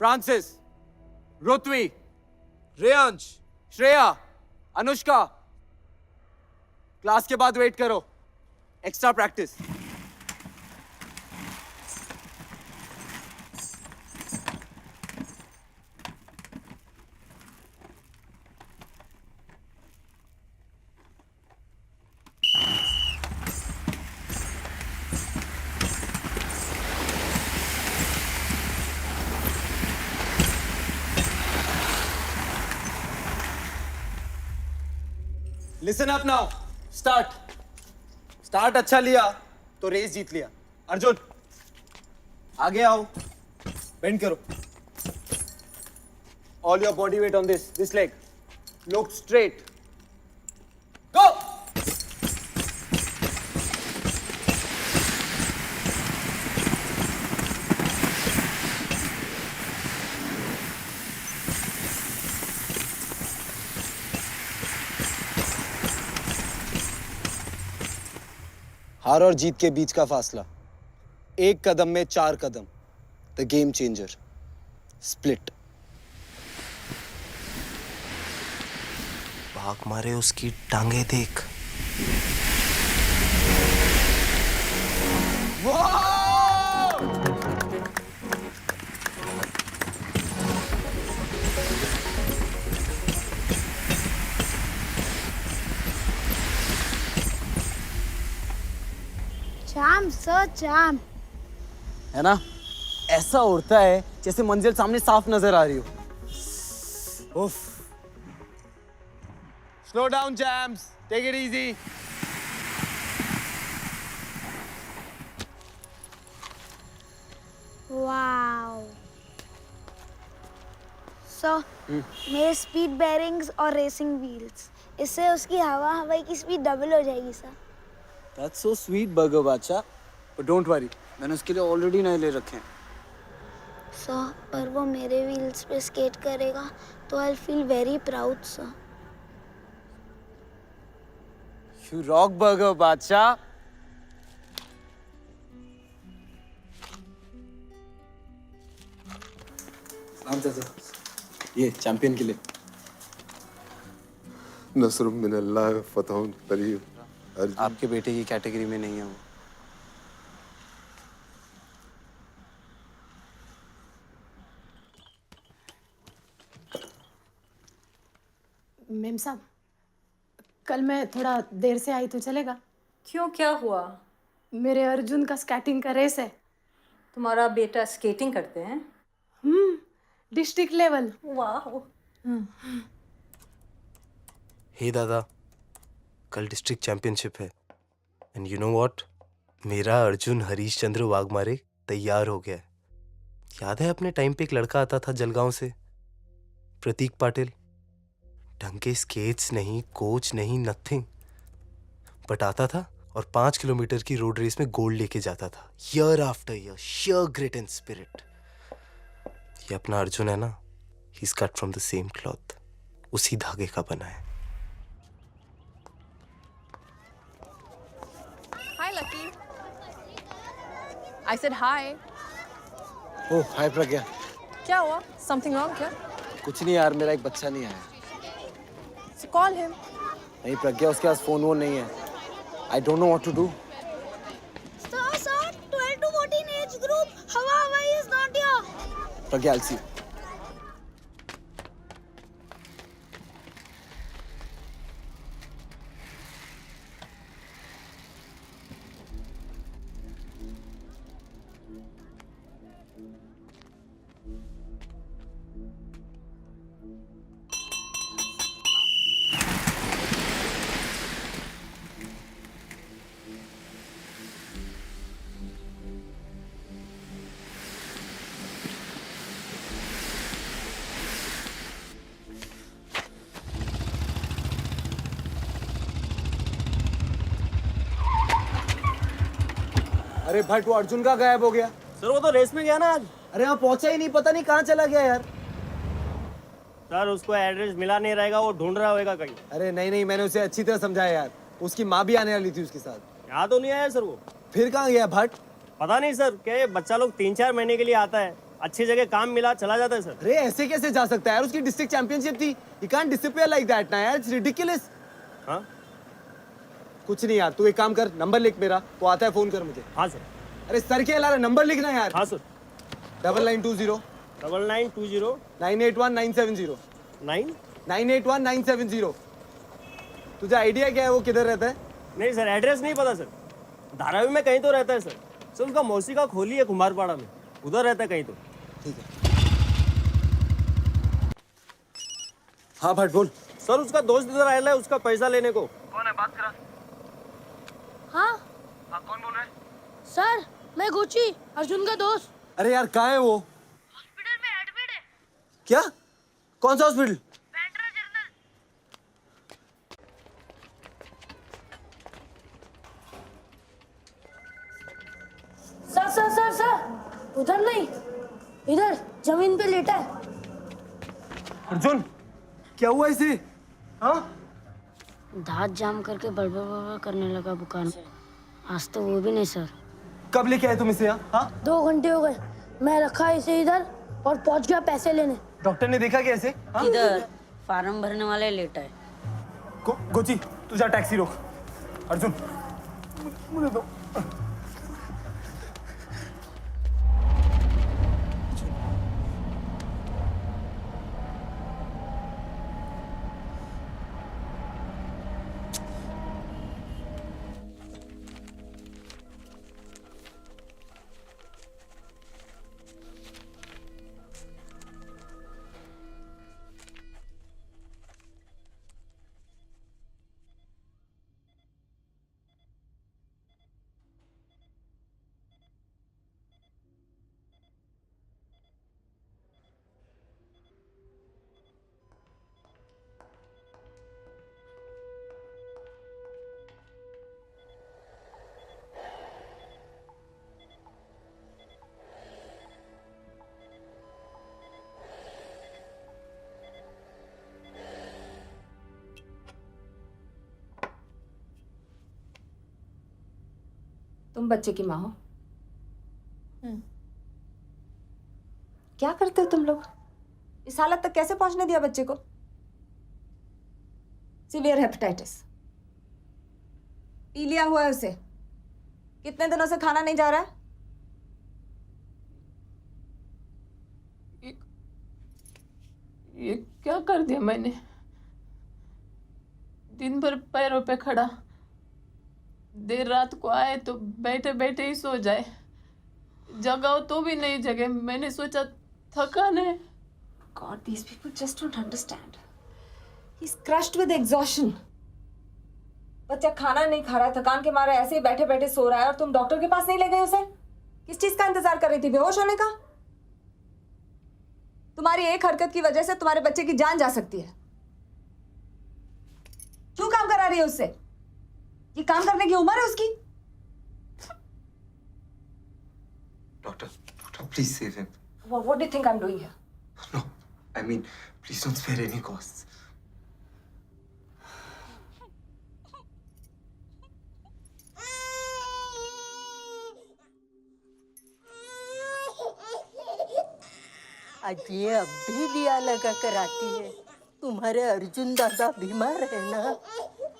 फ्रांसिस, रुत्वी, रेयांश, श्रेया, अनुष्का, क्लास के बाद वेट करो, extra practice. Listen up now, start अच्छा लिया तो रेस जीत लिया। अर्जुन आगे आओ, बेंड करो। All your body weight on this leg, look straight, go. हार और जीत के बीच का फासला, एक कदम में 4 कदम। The game changer, split. भाग मारे उसकी टांगे देख। चाम सर चाम। है ना, ऐसा उड़ता है जैसे मंजिल सामने साफ नजर आ रही हो। उफ। Slow down champs, take it easy. Wow sir, मेरे स्पीड बेयरिंग्स और रेसिंग व्हील्स, इससे उसकी हवाई की स्पीड डबल हो जाएगी sir. That's so sweet, burger बादशाह। But don't worry, मैंने उसके लिए ऑलरेडी नए ले रखे हैं। सर, पर वो मेरे व्हील्स पे स्केट करेगा तो I feel very proud sir. You rock, burger बादशाह। सलाम चाचा, ये चैंपियन के लिए। नसर मिनल्लाह फतहुन करीब। आपके बेटे की कैटेगरी में नहीं है वो। मेम साहब, कल मैं थोड़ा देर से आई तो चलेगा? क्यों, क्या हुआ? मेरे अर्जुन का स्केटिंग का रेस है। तुम्हारा बेटा स्केटिंग करते हैं? District level. वाह। हे दादा, कल डिस्ट्रिक्ट चैंपियनशिप है एंड यू नो व्हाट, मेरा अर्जुन हरीश चंद्र वाघमारे तैयार हो गया है। याद है अपने टाइम पे एक लड़का आता था जलगांव से, प्रतीक पाटिल। ढंग के स्केट्स नहीं, कोच नहीं, नथिंग, बट आता था और 5 किलोमीटर की रोड रेस में गोल्ड लेके जाता था year after year. Share grit and spirit. ये अपना अर्जुन है ना, he is cut from the same cloth, उसी धागे का बना है। Hi, Lucky. I said hi. ओह, हाय प्रज्ञा। क्या हुआ? Something wrong क्या? कुछ नहीं यार, मेरा एक बच्चा नहीं आया। So call him. नहीं प्रज्ञा, उसके पास फोन वोन नहीं है। I don't know what to do. Sir, 12 to 14 age group, Hawaii is not here. Pragya, I'll see. अरे भट्ट, वो अर्जुन का गायब हो गया। सर वो तो रेस में गया ना आज। अरे यहाँ पहुंचा ही नहीं, पता नहीं कहाँ चला गया यार। सर उसको एड्रेस मिला नहीं रहेगा, वो ढूंढ रहा होगा कहीं। अरे नहीं नहीं, मैंने उसे अच्छी तरह समझाया यार। उसकी माँ भी आने वाली थी उसके साथ। यहाँ तो नहीं आया सर वो। फिर कहाँ गया भट्ट? पता नहीं सर, क्या ये बच्चा लोग 3-4 महीने के लिए आता है, अच्छी जगह काम मिला चला जाता है सर। अरे ऐसे कैसे जा सकता है यार, उसकी डिस्ट्रिक्ट चैंपियनशिप थी। You can't disappear like that ना यार, it's ridiculous। हाँ कुछ नहीं यार, तू एक काम कर, नंबर लिख मेरा, तो आता है फोन कर मुझे। हाँ सर। अरे सर क्या ला, नंबर लिखना यार। हाँ सर। 9920 9920 981 970। तुझे आइडिया क्या है वो किधर रहता है? नहीं सर, एड्रेस नहीं पता सर। धारावी में कहीं तो रहता है सर। सर उसका मौसी का खोली है कुमारपाड़ा में, उधर रहता है कहीं तो। ठीक है। हाँ भट्ट बोल। सर उसका दोस्त इधर आया है उसका पैसा लेने को। कौन है? बात करा। हाँ हाँ, कौन बोल रहा है? सर, मैं गुची, अर्जुन का दोस्त। अरे यार कहाँ है वो? हॉस्पिटल में एडमिट है। क्या? कौन सा हॉस्पिटल? बैंड्रा जनरल। सर, उधर नहीं, इधर जमीन पे लेटा है। अर्जुन, क्या हुआ इसे? हाँ? दांत जाम करके बड़बड़ करने लगा बुखार से। आज तो वो भी नहीं सर। कब लेके आए तुम इसे यहाँ? हाँ? 2 घंटे हो गए, मैं रखा इसे इधर और पहुंच गया पैसे लेने। डॉक्टर ने देखा क्या इसे? हाँ? इधर फार्म भरने वाले लेटा है। गोची, तू जा टैक्सी रोक। अर्जुन, मुझे दो। तुम बच्चे की माँ हो। क्या करते हो तुम लोग? इस हालत तक कैसे पहुंचने दिया बच्चे को? सीवियर हेपेटाइटिस, पी लिया हुआ है उसे। कितने दिनों से खाना नहीं जा रहा है? ये क्या कर दिया मैंने? दिन भर पैरों पे खड़ा, देर रात को आए तो बैठे बैठे ही सो जाए, जगाओ तो भी नहीं जगे। मैंने सोचा थकान है। God, these people just don't understand. He's crushed with exhaustion. बच्चा खाना नहीं खा रहा है, थकान के मारे ऐसे ही बैठे बैठे सो रहा है, और तुम डॉक्टर के पास नहीं ले गए उसे? किस चीज का इंतजार कर रही थी? बेहोश होने का? तुम्हारी एक हरकत की वजह से तुम्हारे बच्चे की जान जा सकती है। क्यों काम करा रही है उससे? ये काम करने की उम्र है उसकी? Doctor, please save him. What do you think I'm doing here? No, I mean, please don't spare any costs. आज ये अब भी दिया लगा कर आती है। तुम्हारे अर्जुन दादा बीमार है ना,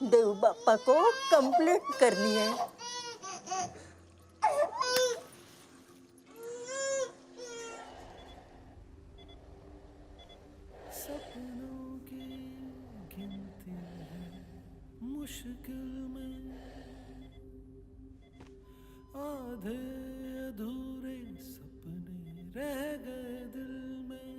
देव बापा को कंप्लेंट करनी है। सपनों की गिनती है मुश्किल में, आधे अधूरे सपने रह गए दिल में।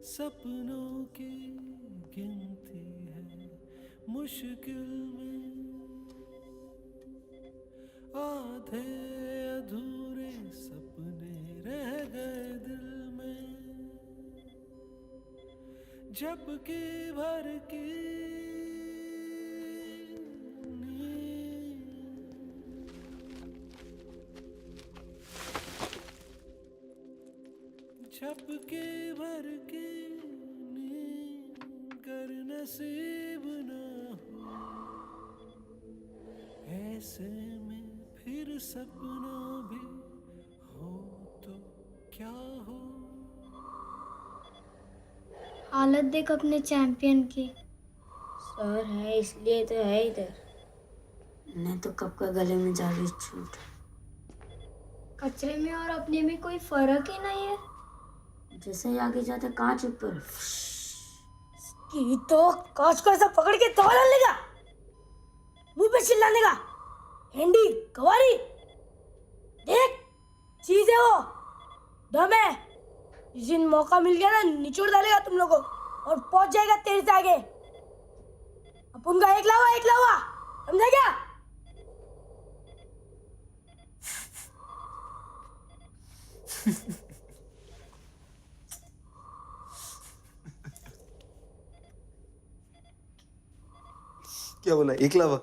सपनों की गिनती है मुश्किल में, आधे अधूरे सपने रह गए दिल में, जबकि भर की झपके भर के नींद कर नसीब न हो, ऐसे में फिर सपना भी हो तो क्या हो। हालत देख अपने चैंपियन की। सर है इसलिए तो है इधर, नहीं तो कब का गले में जा रही छूट। कचरे में और अपने में कोई फर्क ही नहीं है। जैसे ही आगे जाते कांच ऊपर, कि तो कांच को ऐसा पकड़ के तवा डालने का, मुंह पे चिल्लाने का, हैंडी कवारी, देख चीज है वो, दम है। जिस दिन मौका मिल गया ना, निचोड़ डालेगा तुम लोगों को और पहुंच जाएगा तेरे से आगे। अपन का एक लावा, समझा क्या? क्या बोला? एकलावा?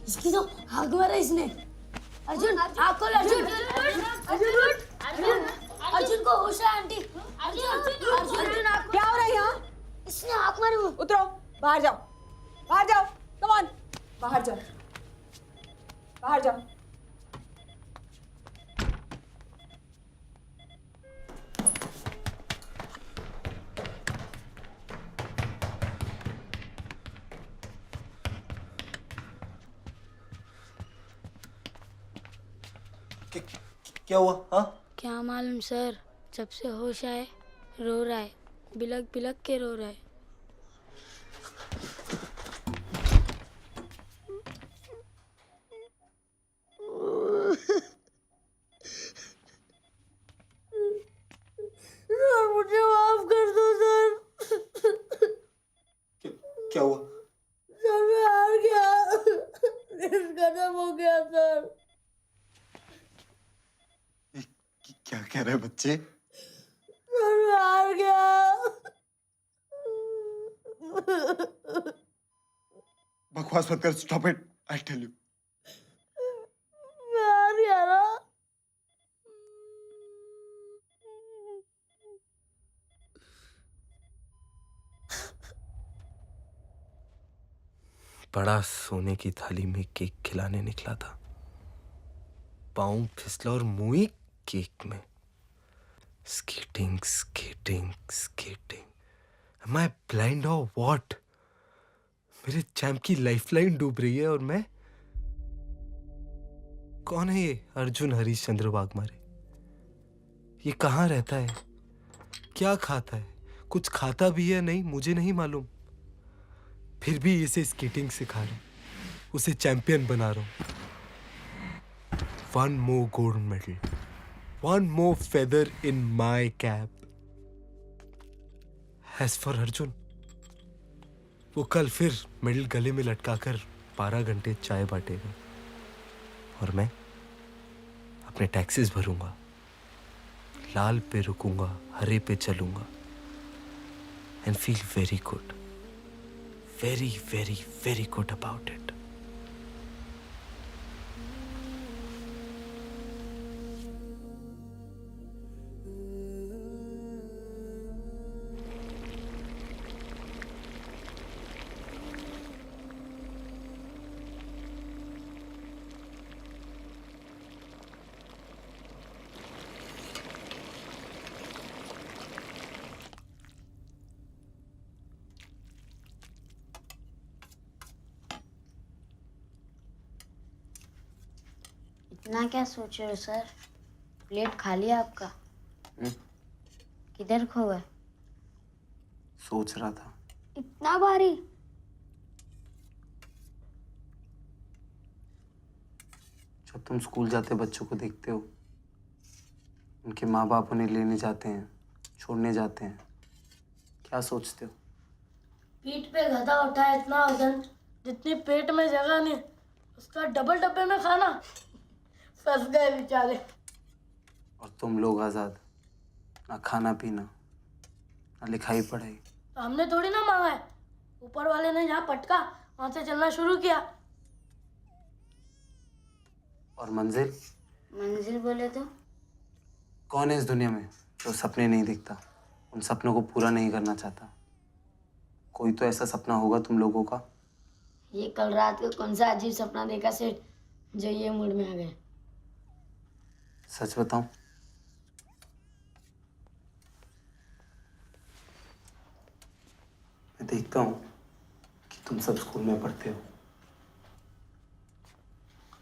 इसकी तो आग मारा इसने। अर्जुन आग खोल, अर्जुन अर्जुन को होश है आंटी। अर्जुन क्या हो रहा है यहाँ? इसने आग मारी। उतरो, बाहर जाओ, बाहर जाओ, कम ऑन, बाहर जाओ, बाहर जाओ। क्या हुआ? हाँ, क्या मालूम सर, जब से होश आए रो रहा है, बिलक बिलक के रो रहा है। सर मुझे माफ कर दो सर। क्या हुआ? सर मैं हार गया, रेस खत्म हो गया सर। क्या कह रहे बच्चे? सर मैं हार गया। बकवास मत कर, stop it, I tell you. मैं हार गया ना। बड़ा सोने की थाली में केक खिलाने निकला था, पाँव फिसला और मुंह केक में। Skating skating skating, Am I blind or what? मेरे चैंप की लाइफलाइन डूब रही है और मैं। कौन है ये अर्जुन हरीशचंद्र वाघमारे? ये कहाँ रहता है? क्या खाता है? कुछ खाता भी है नहीं, मुझे नहीं मालूम। फिर भी इसे स्केटिंग सिखा रहा हूं, उसे चैंपियन बना रहा हूं। One more gold medal, one more feather in my cap. As for Arjun, वो कल फिर मेडल गले में लटकाकर 12 घंटे चाय बांटेगा और मैं अपने टैक्सेस भरूंगा, लाल पे रुकूंगा, हरे पे चलूंगा and feel very good, very very very good about it. इतना क्या सोच रहे हो सर? प्लेट खाली है आपका? किधर खो गए? सोच रहा था। इतना भारी? जब तुम स्कूल जाते बच्चों को देखते हो, उनके माँ बाप उन्हें लेने जाते हैं, छोड़ने जाते हैं, क्या सोचते हो? पीठ पे गधा उठाया, इतना वजन जितनी पेट में जगह नहीं, उसका डबल डब्बे में खाना। फंस गए बेचारे। और तुम लोग आजाद, ना खाना पीना, ना लिखाई पढ़ाई। तो हमने थोड़ी ना मांगा है, ऊपर वाले ने जहाँ पटका वहां से चलना शुरू किया। और मंजिल? मंजिल बोले तो? कौन है इस दुनिया में जो सपने नहीं दिखता, उन सपनों को पूरा नहीं करना चाहता? कोई तो ऐसा सपना होगा तुम लोगों का। ये कल रात को कौन सा अजीब सपना देखा सेठ जो ये मूड में आ गए? सच बताऊं, मैं देखता हूं कि तुम सब स्कूल में पढ़ते हो।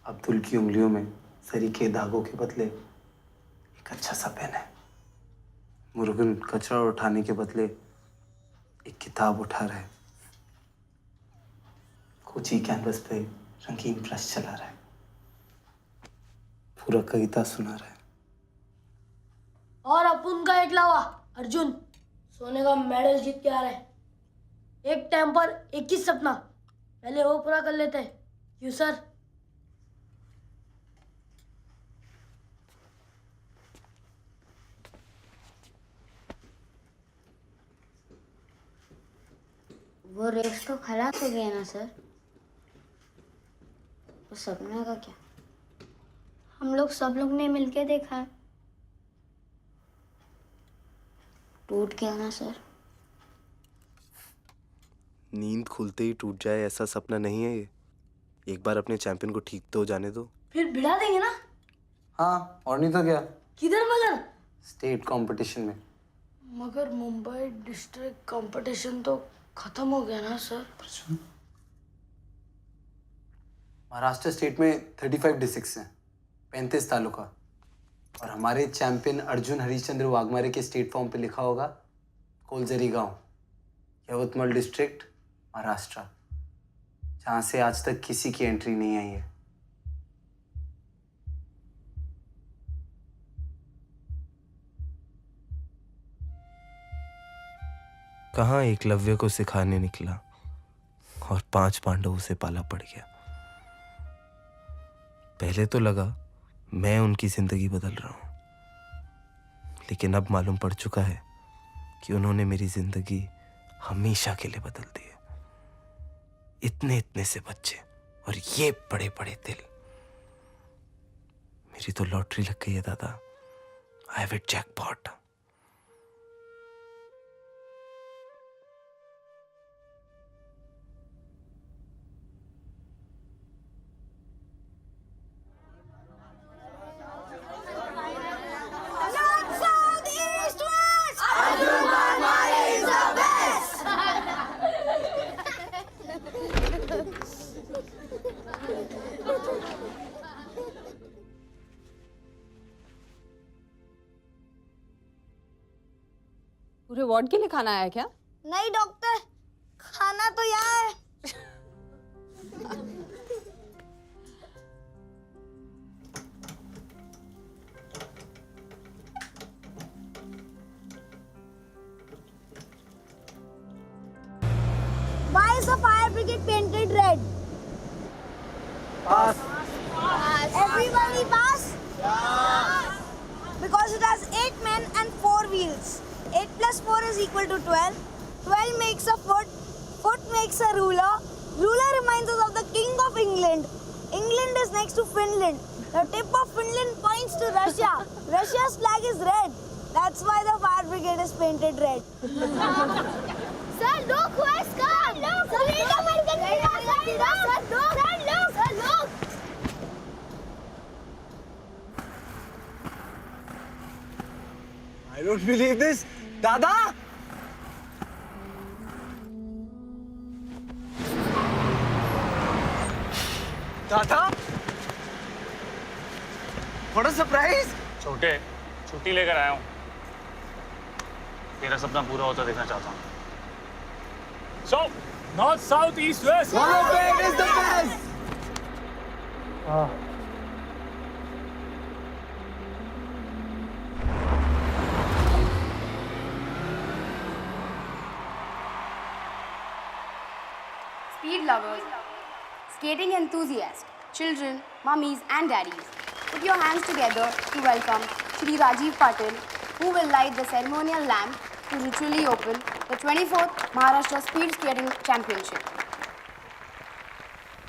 अब्दुल की उंगलियों में सरी के दागों के बदले एक अच्छा सा पेन है। मुरुगन कचरा उठाने के बदले एक किताब उठा रहा है। कोची कैनवस पे रंगीन ब्रश चला रहा है, पूरा कविता सुना रहा है। और अपुन का एकलवा अर्जुन सोने का मेडल जीत के आ रहा है। एक टाइम पर एक ही सपना, पहले वो पूरा कर लेते हैं। क्यों सर? वो रेस तो खलास हो गया ना सर? वो सपने का क्या? हम लोग सब लोग ने मिलके देखा है, टूट गया ना सर? नींद खुलते ही टूट जाए ऐसा सपना नहीं है ये। एक बार अपने चैंपियन को ठीक तो जाने दो। फिर भिड़ा देंगे ना? हाँ, और नहीं तो क्या। किधर मगर? स्टेट कंपटीशन में। मगर मुंबई डिस्ट्रिक्ट कंपटीशन तो खत्म हो गया ना सर? महाराष्ट्र स्टेट में 35 डिस्ट्रिक्ट्स हैं, 35 तालुका, और हमारे चैंपियन अर्जुन हरीशचंद्र वाघमारे के स्टेट फॉर्म पे लिखा होगा कोलजरी गांव, यवतमाल डिस्ट्रिक्ट, महाराष्ट्र, जहाँ से आज तक किसी की एंट्री नहीं आई है। कहाँ एकलव्य को सिखाने निकला और 5 पांडवों से पाला पड़ गया। पहले तो लगा मैं उनकी जिंदगी बदल रहा हूं, लेकिन अब मालूम पड़ चुका है कि उन्होंने मेरी जिंदगी हमेशा के लिए बदल दी है। इतने इतने से बच्चे और ये बड़े बड़े दिल। मेरी तो लॉटरी लग गई है दादा। I have it jackpot. पूरे वार्ड के लिए खाना आया क्या? नहीं डॉक्टर, खाना तो यहाँ है। Why is the fire brigade painted red? Pass. Everybody pass? Because it has 8 men and 4 wheels. 8 plus 4 is equal to 12. 12 makes a foot. Foot makes a ruler. Ruler reminds us of the King of England. England is next to Finland. The tip of Finland points to Russia. Russia's flag is red. That's why the fire brigade is painted red. Sir, look who has come! Look! Sir, look! Sir, look! Sir, look! Sir, look! I don't believe this. Dada! Dada! What a surprise! छोटे, छुट्टी लेकर आया हूँ। तेरा सपना पूरा होता देखना चाहता हूँ। So, north, south, east, west. Monoplane is the best! Speed lovers, skating enthusiasts, children, mummies and daddies, put your hands together to welcome Shri Rajiv Patil, who will light the ceremonial lamp to ritually open the 24th Maharashtra Speed Skating Championship.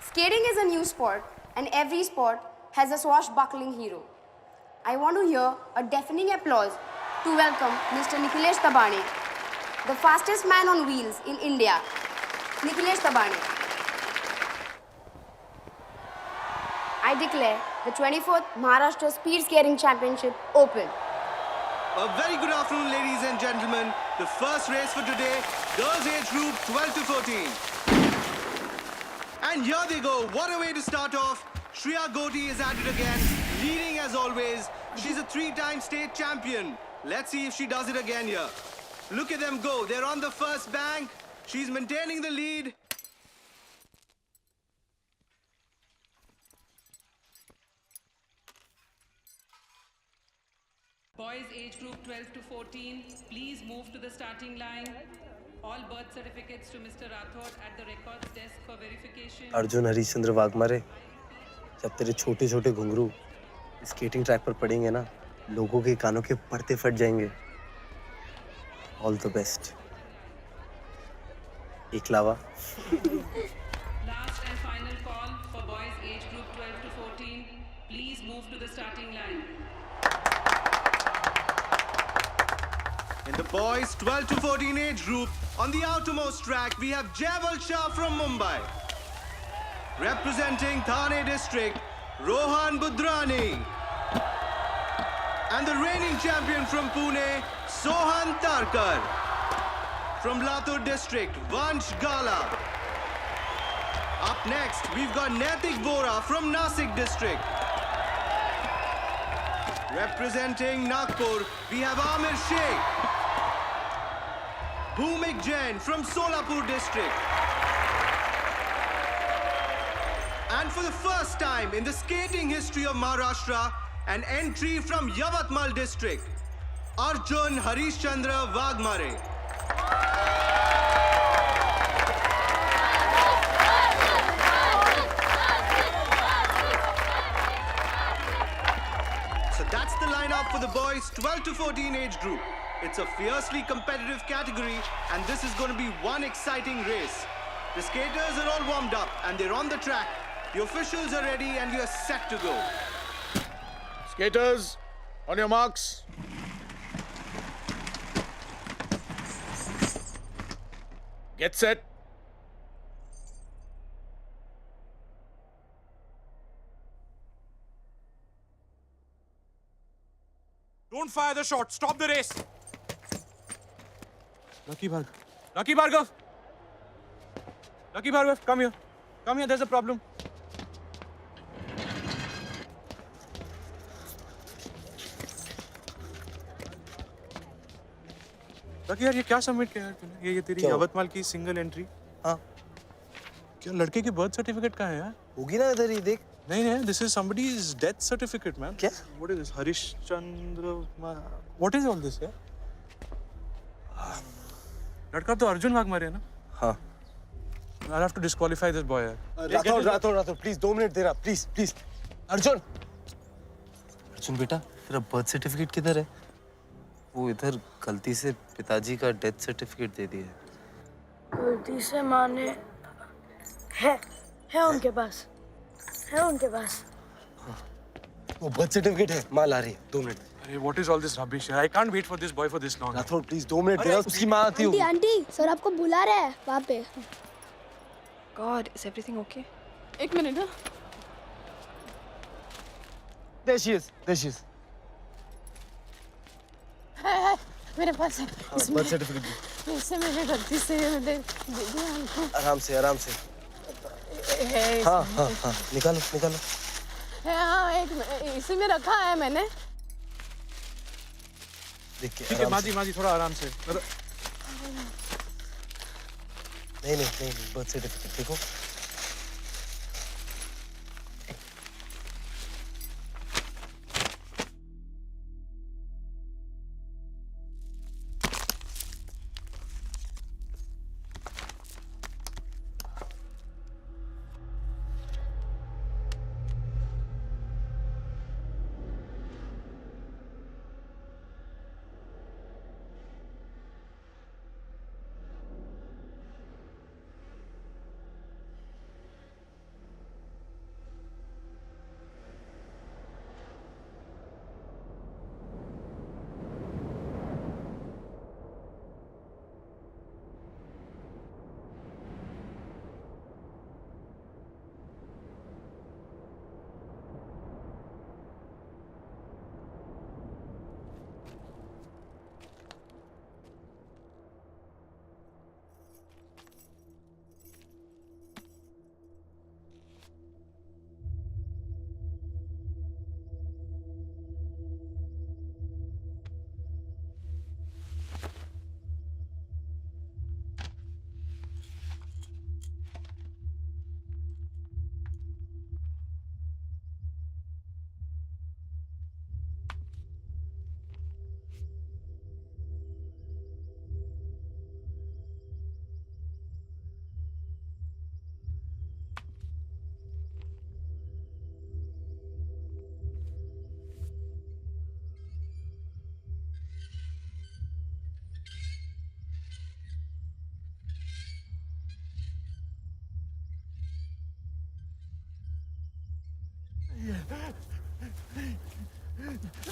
Skating is a new sport and every sport has a swashbuckling hero. I want to hear a deafening applause to welcome Mr. Nikhilesh Tabane, the fastest man on wheels in India. Nikhilesh Tabane. I declare the 24th Maharashtra Speed Skating Championship open. A very good afternoon, ladies and gentlemen. The first race for today, girls age group 12 to 14. And here they go. What a way to start off. Shreya Goti is at it again, leading as always. She's a 3-time state champion. Let's see if she does it again here. Look at them go. They're on the first bank. She's maintaining the lead. Boys age group 12 to 14, please move to the starting line. All birth certificates to Mr. Rathod at the records desk for verification. Arjun Harishchandra Waghmare, जब तेरे छोटे छोटे घुंघरू skating track पर पड़ेंगे ना, लोगों के कानों के पर्दे फट जाएंगे। All the best. एकलावा। Last and final call for boys age group 12 to 14. Please move to the starting line. In the boys 12 to 14 age group, on the outermost track, we have Jaival Shah from Mumbai. Representing Thane district, Rohan Budrani. And the reigning champion from Pune, Sohan Tarkar. From Latur district, Vansh Gala. Up next, we've got Naitik Vora from Nasik district. Representing Nagpur, we have Amir Sheikh. Bhumik Jain from Solapur district. And for the first time in the skating history of Maharashtra, an entry from Yavatmal district, Arjun Harishchandra Wagmare. So that's the lineup for the boys 12 to 14 age group. It's a fiercely competitive category, and this is going to be one exciting race. The skaters are all warmed up and they're on the track. The officials are ready and you're set to go. Skaters, on your marks. Get set. Don't fire the shot. Stop the race. Lucky Bhargav. Lucky Bhargav. Lucky Bhargav, come here. Come here, there's a problem. Lucky यार ये क्या submit किया यार तूने? ये तेरी यवतमाल की single entry. हाँ। क्या लड़के की बर्थ सर्टिफिकेट कहाँ है यार? होगी ना इधर ही देख। नहीं, this is somebody's death certificate, man. क्या? What is this? Harishchandra. What is all this, यार? लड़का तो अर्जुन वाघमारे है ना? हाँ। I'll have to disqualify this boy, यार। राठौर, please 2 मिनट दे रहा, please. अर्जुन बेटा, तेरा बर्थ सर्टिफिकेट किधर है? वो इधर गलती से पिताजी का डेथ सर्टिफिकेट दे दिया है। गलती से माँ ने है उनके पास। वो बर्थ सर्टिफिकेट है, माँ ला रही है। 2 मिनट। अरे what is all this rubbish? I can't wait for this boy for this long. Rathore please 2 minute दे रहा, उसकी माँ आती होगी। आंटी सर आपको बुला रहे हैं वहाँ पे। God, is everything okay? एक मिनट हाँ। There she is. है मेरे पास है। बर्थ सर्टिफिकेट इससे मैंने गलती से दे दिया हमको। आराम से। है हाँ, निकालो। हाँ, एक इसी में रखा है मैंने। देख के ठीक है माजी थोड़ा आराम से। नहीं बर्थ सर्टिफिकेट देखो।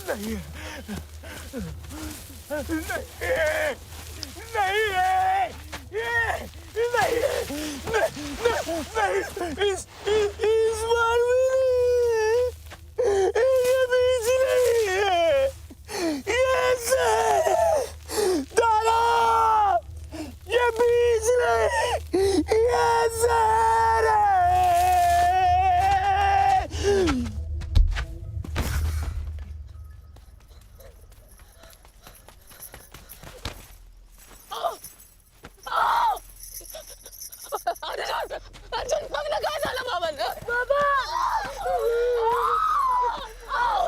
नहीं नहीं है ये नहीं नहीं इस बार भी नहीं ये बीच नहीं है ये सर दादा ये बीच नहीं ये सर अर्जुन पगला काय झालं बाबांना बाबा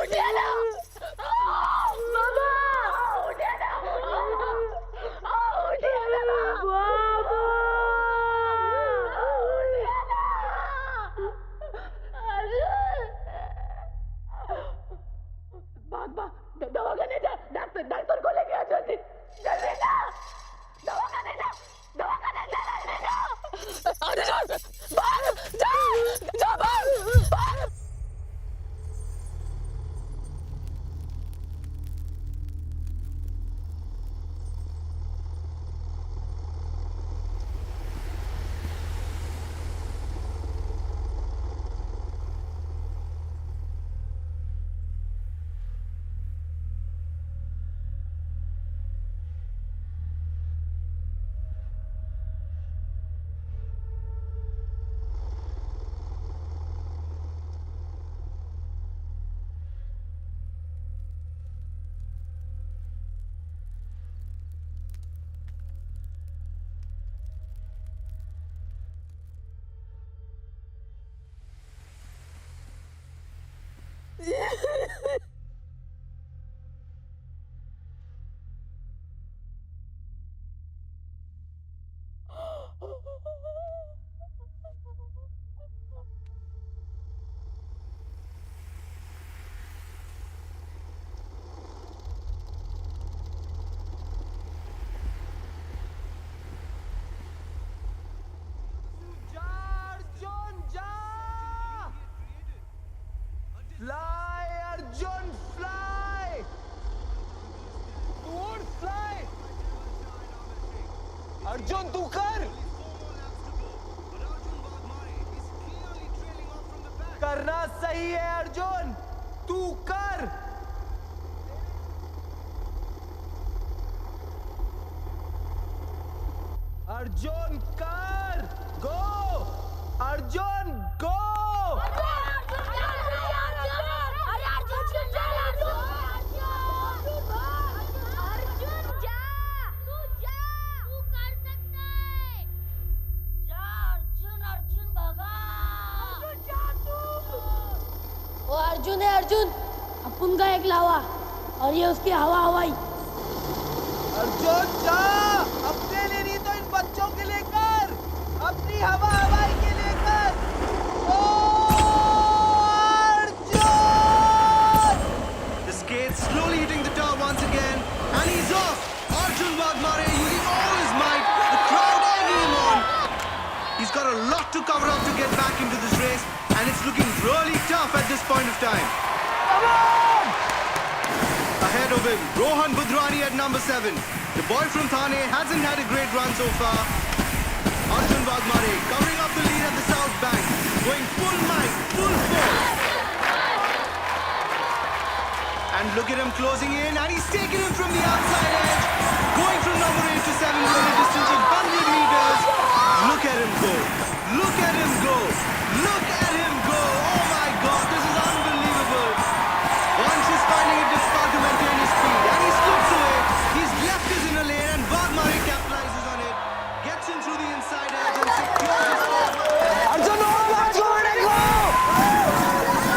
उठ्या ना बाबा उठ्या ना उठ्या ना बाबा अर्जुन भाग दवाखाने जा डॉक्टर को लेके आ जल्दी जल्दी ना दवाखाने जा अर्जुन भाग जा भाग Fly, Arjun, fly! तू उड़, fly! अर्जुन तू कर! करना सही है अर्जुन! तू कर! अर्जुन कर! Go! अर्जुन go! अर्जुन है अर्जुन अपन का एक लावा और ये उसकी हवा हवाई अर्जुन जा अपने लिए नहीं तो इन बच्चों के लिए कर अपनी हवा हवाई के लिए कर ओ Arjun The skates slowly hitting the tar once again and he's off. Arjun Wagmare using all his might. The crowd egging him on. He's got a lot to cover up to get back into this race and it's looking really tough at this point of time. Ahead of him, Rohan Budrani at number 7. The boy from Thane hasn't had a great run so far. Arjun Wagmare covering up the lead at the south bank, going full might, full force. And look at him closing in, and he's taken him from the outside edge, going from number 8 to 7 within a distance of 100 meters. Look at him go! Look at him go! Look at him go! Oh my God, this is unbelievable! Vansh is finding it difficult to maintain his speed, and he slips away. He's left his inner lane, and Wagmare capitalizes on it, gets in through the inside edge, and secures his spot. Arjun,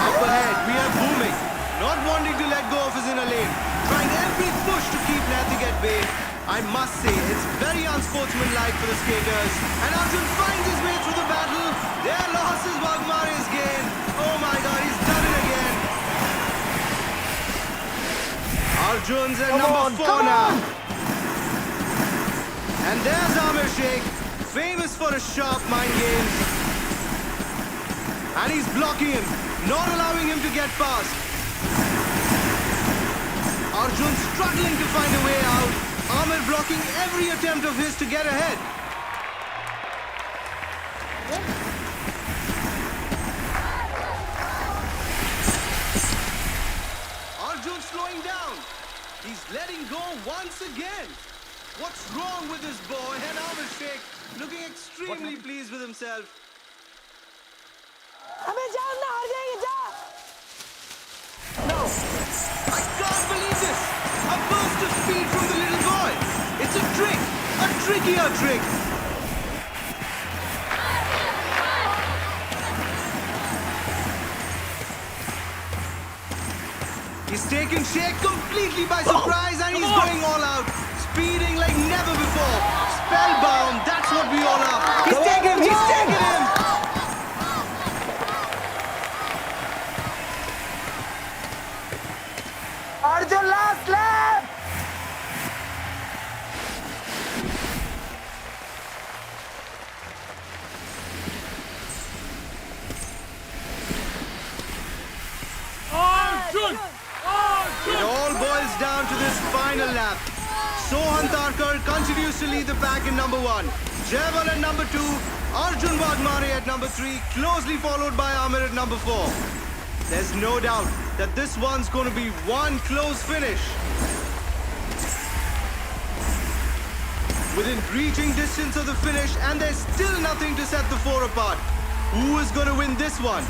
Up ahead, we have Booming, not wanting to let go of his inner lane, trying every push to keep Nathig at bay. I must say, it's very unsportsmanlike for the skaters. And Arjun finds his way through the battle. Their loss is Wagmare's gain. Oh my God, he's done it again. Arjun's at number 4 now. And there's Amir Sheikh, famous for his sharp mind games. And he's blocking him, not allowing him to get past. Arjun struggling to find a way out. Amir blocking every attempt of his to get ahead. Arjun slowing down. He's letting go once again. What's wrong with this boy? And Amir Sheikh looking extremely pleased with himself. अबे जाओ ना, हार जाएंगे, जा। No! I can't believe this! A burst of speed from the little boy! It's a trick! A trickier trick! He's taken Sheikh completely by surprise and he's going all out. Speeding like never before. Spellbound, that's what we all are. He's taken him! Arjun, last lap! Arjun! It all boils down to this final lap. Sohan Tarkar continues to lead the pack in number 1. Jaiwal at number 2. Arjun Wagmare at number 3. Closely followed by Amir at number 4. There's no doubt that this one's going to be one close finish. Within reaching distance of the finish, and there's still nothing to set the 4 apart. Who is going to win this one?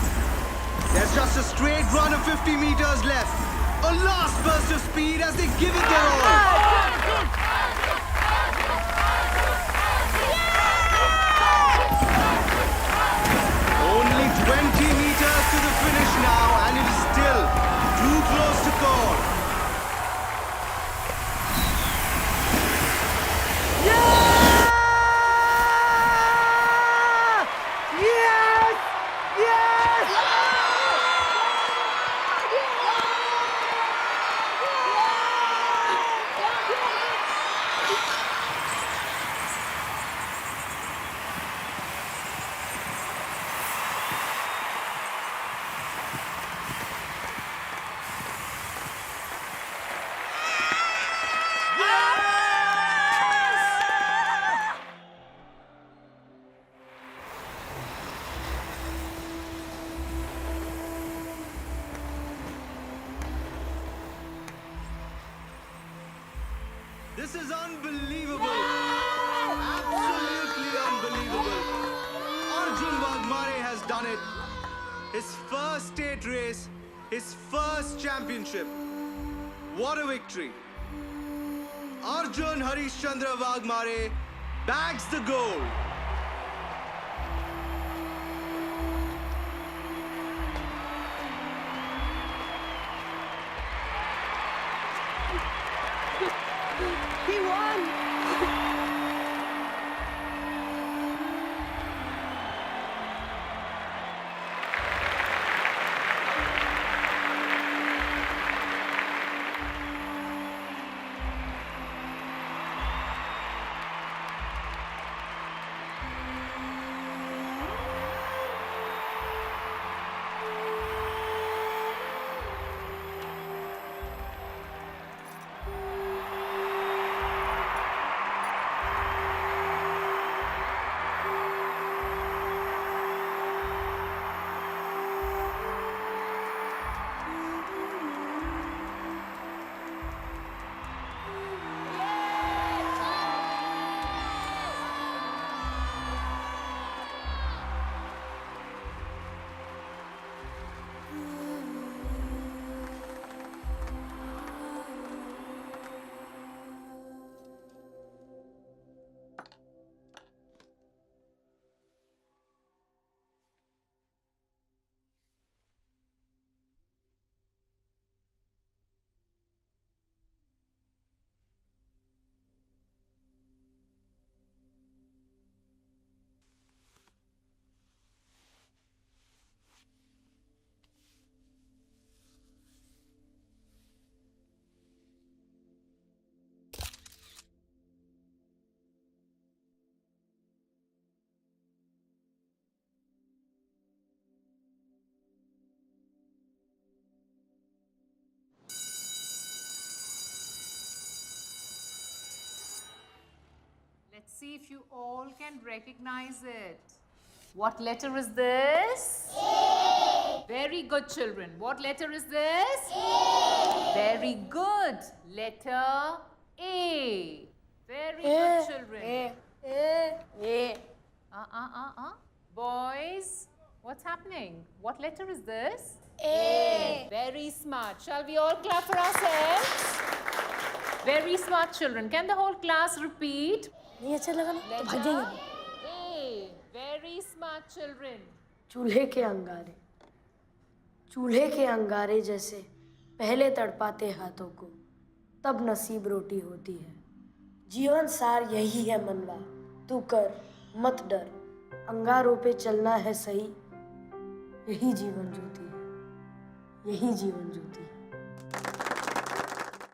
There's just a straight run of 50 meters left. A last burst of speed as they give it their all. Only 20 meters to the finish now, and it is still too close to call. Yes! Yes! This is unbelievable. Absolutely unbelievable. Arjun Wagmare has done it. His first state race, his first championship. What a victory. Arjun Harishchandra Wagmare bags the gold. He won! Let's see if you all can recognize it. What letter is this? A. Very good, children. What letter is this? A. Very good. Letter A. Very good, children. A. Boys, what's happening? What letter is this? A. Very smart. Shall we all clap for ourselves? Very smart, children. Can the whole class repeat? नहीं अच्छा लगा ना तो भाग जाएंगे। A. Very smart, children. चूल्हे के अंगारे, चूल्हे के अंगारे जैसे पहले तड़पाते हाथों को, तब नसीब रोटी होती है। जीवन सार यही है मनवा, तू कर मत डर, अंगारों पे चलना है सही, यही जीवन ज्योति है, यही जीवन ज्योति है।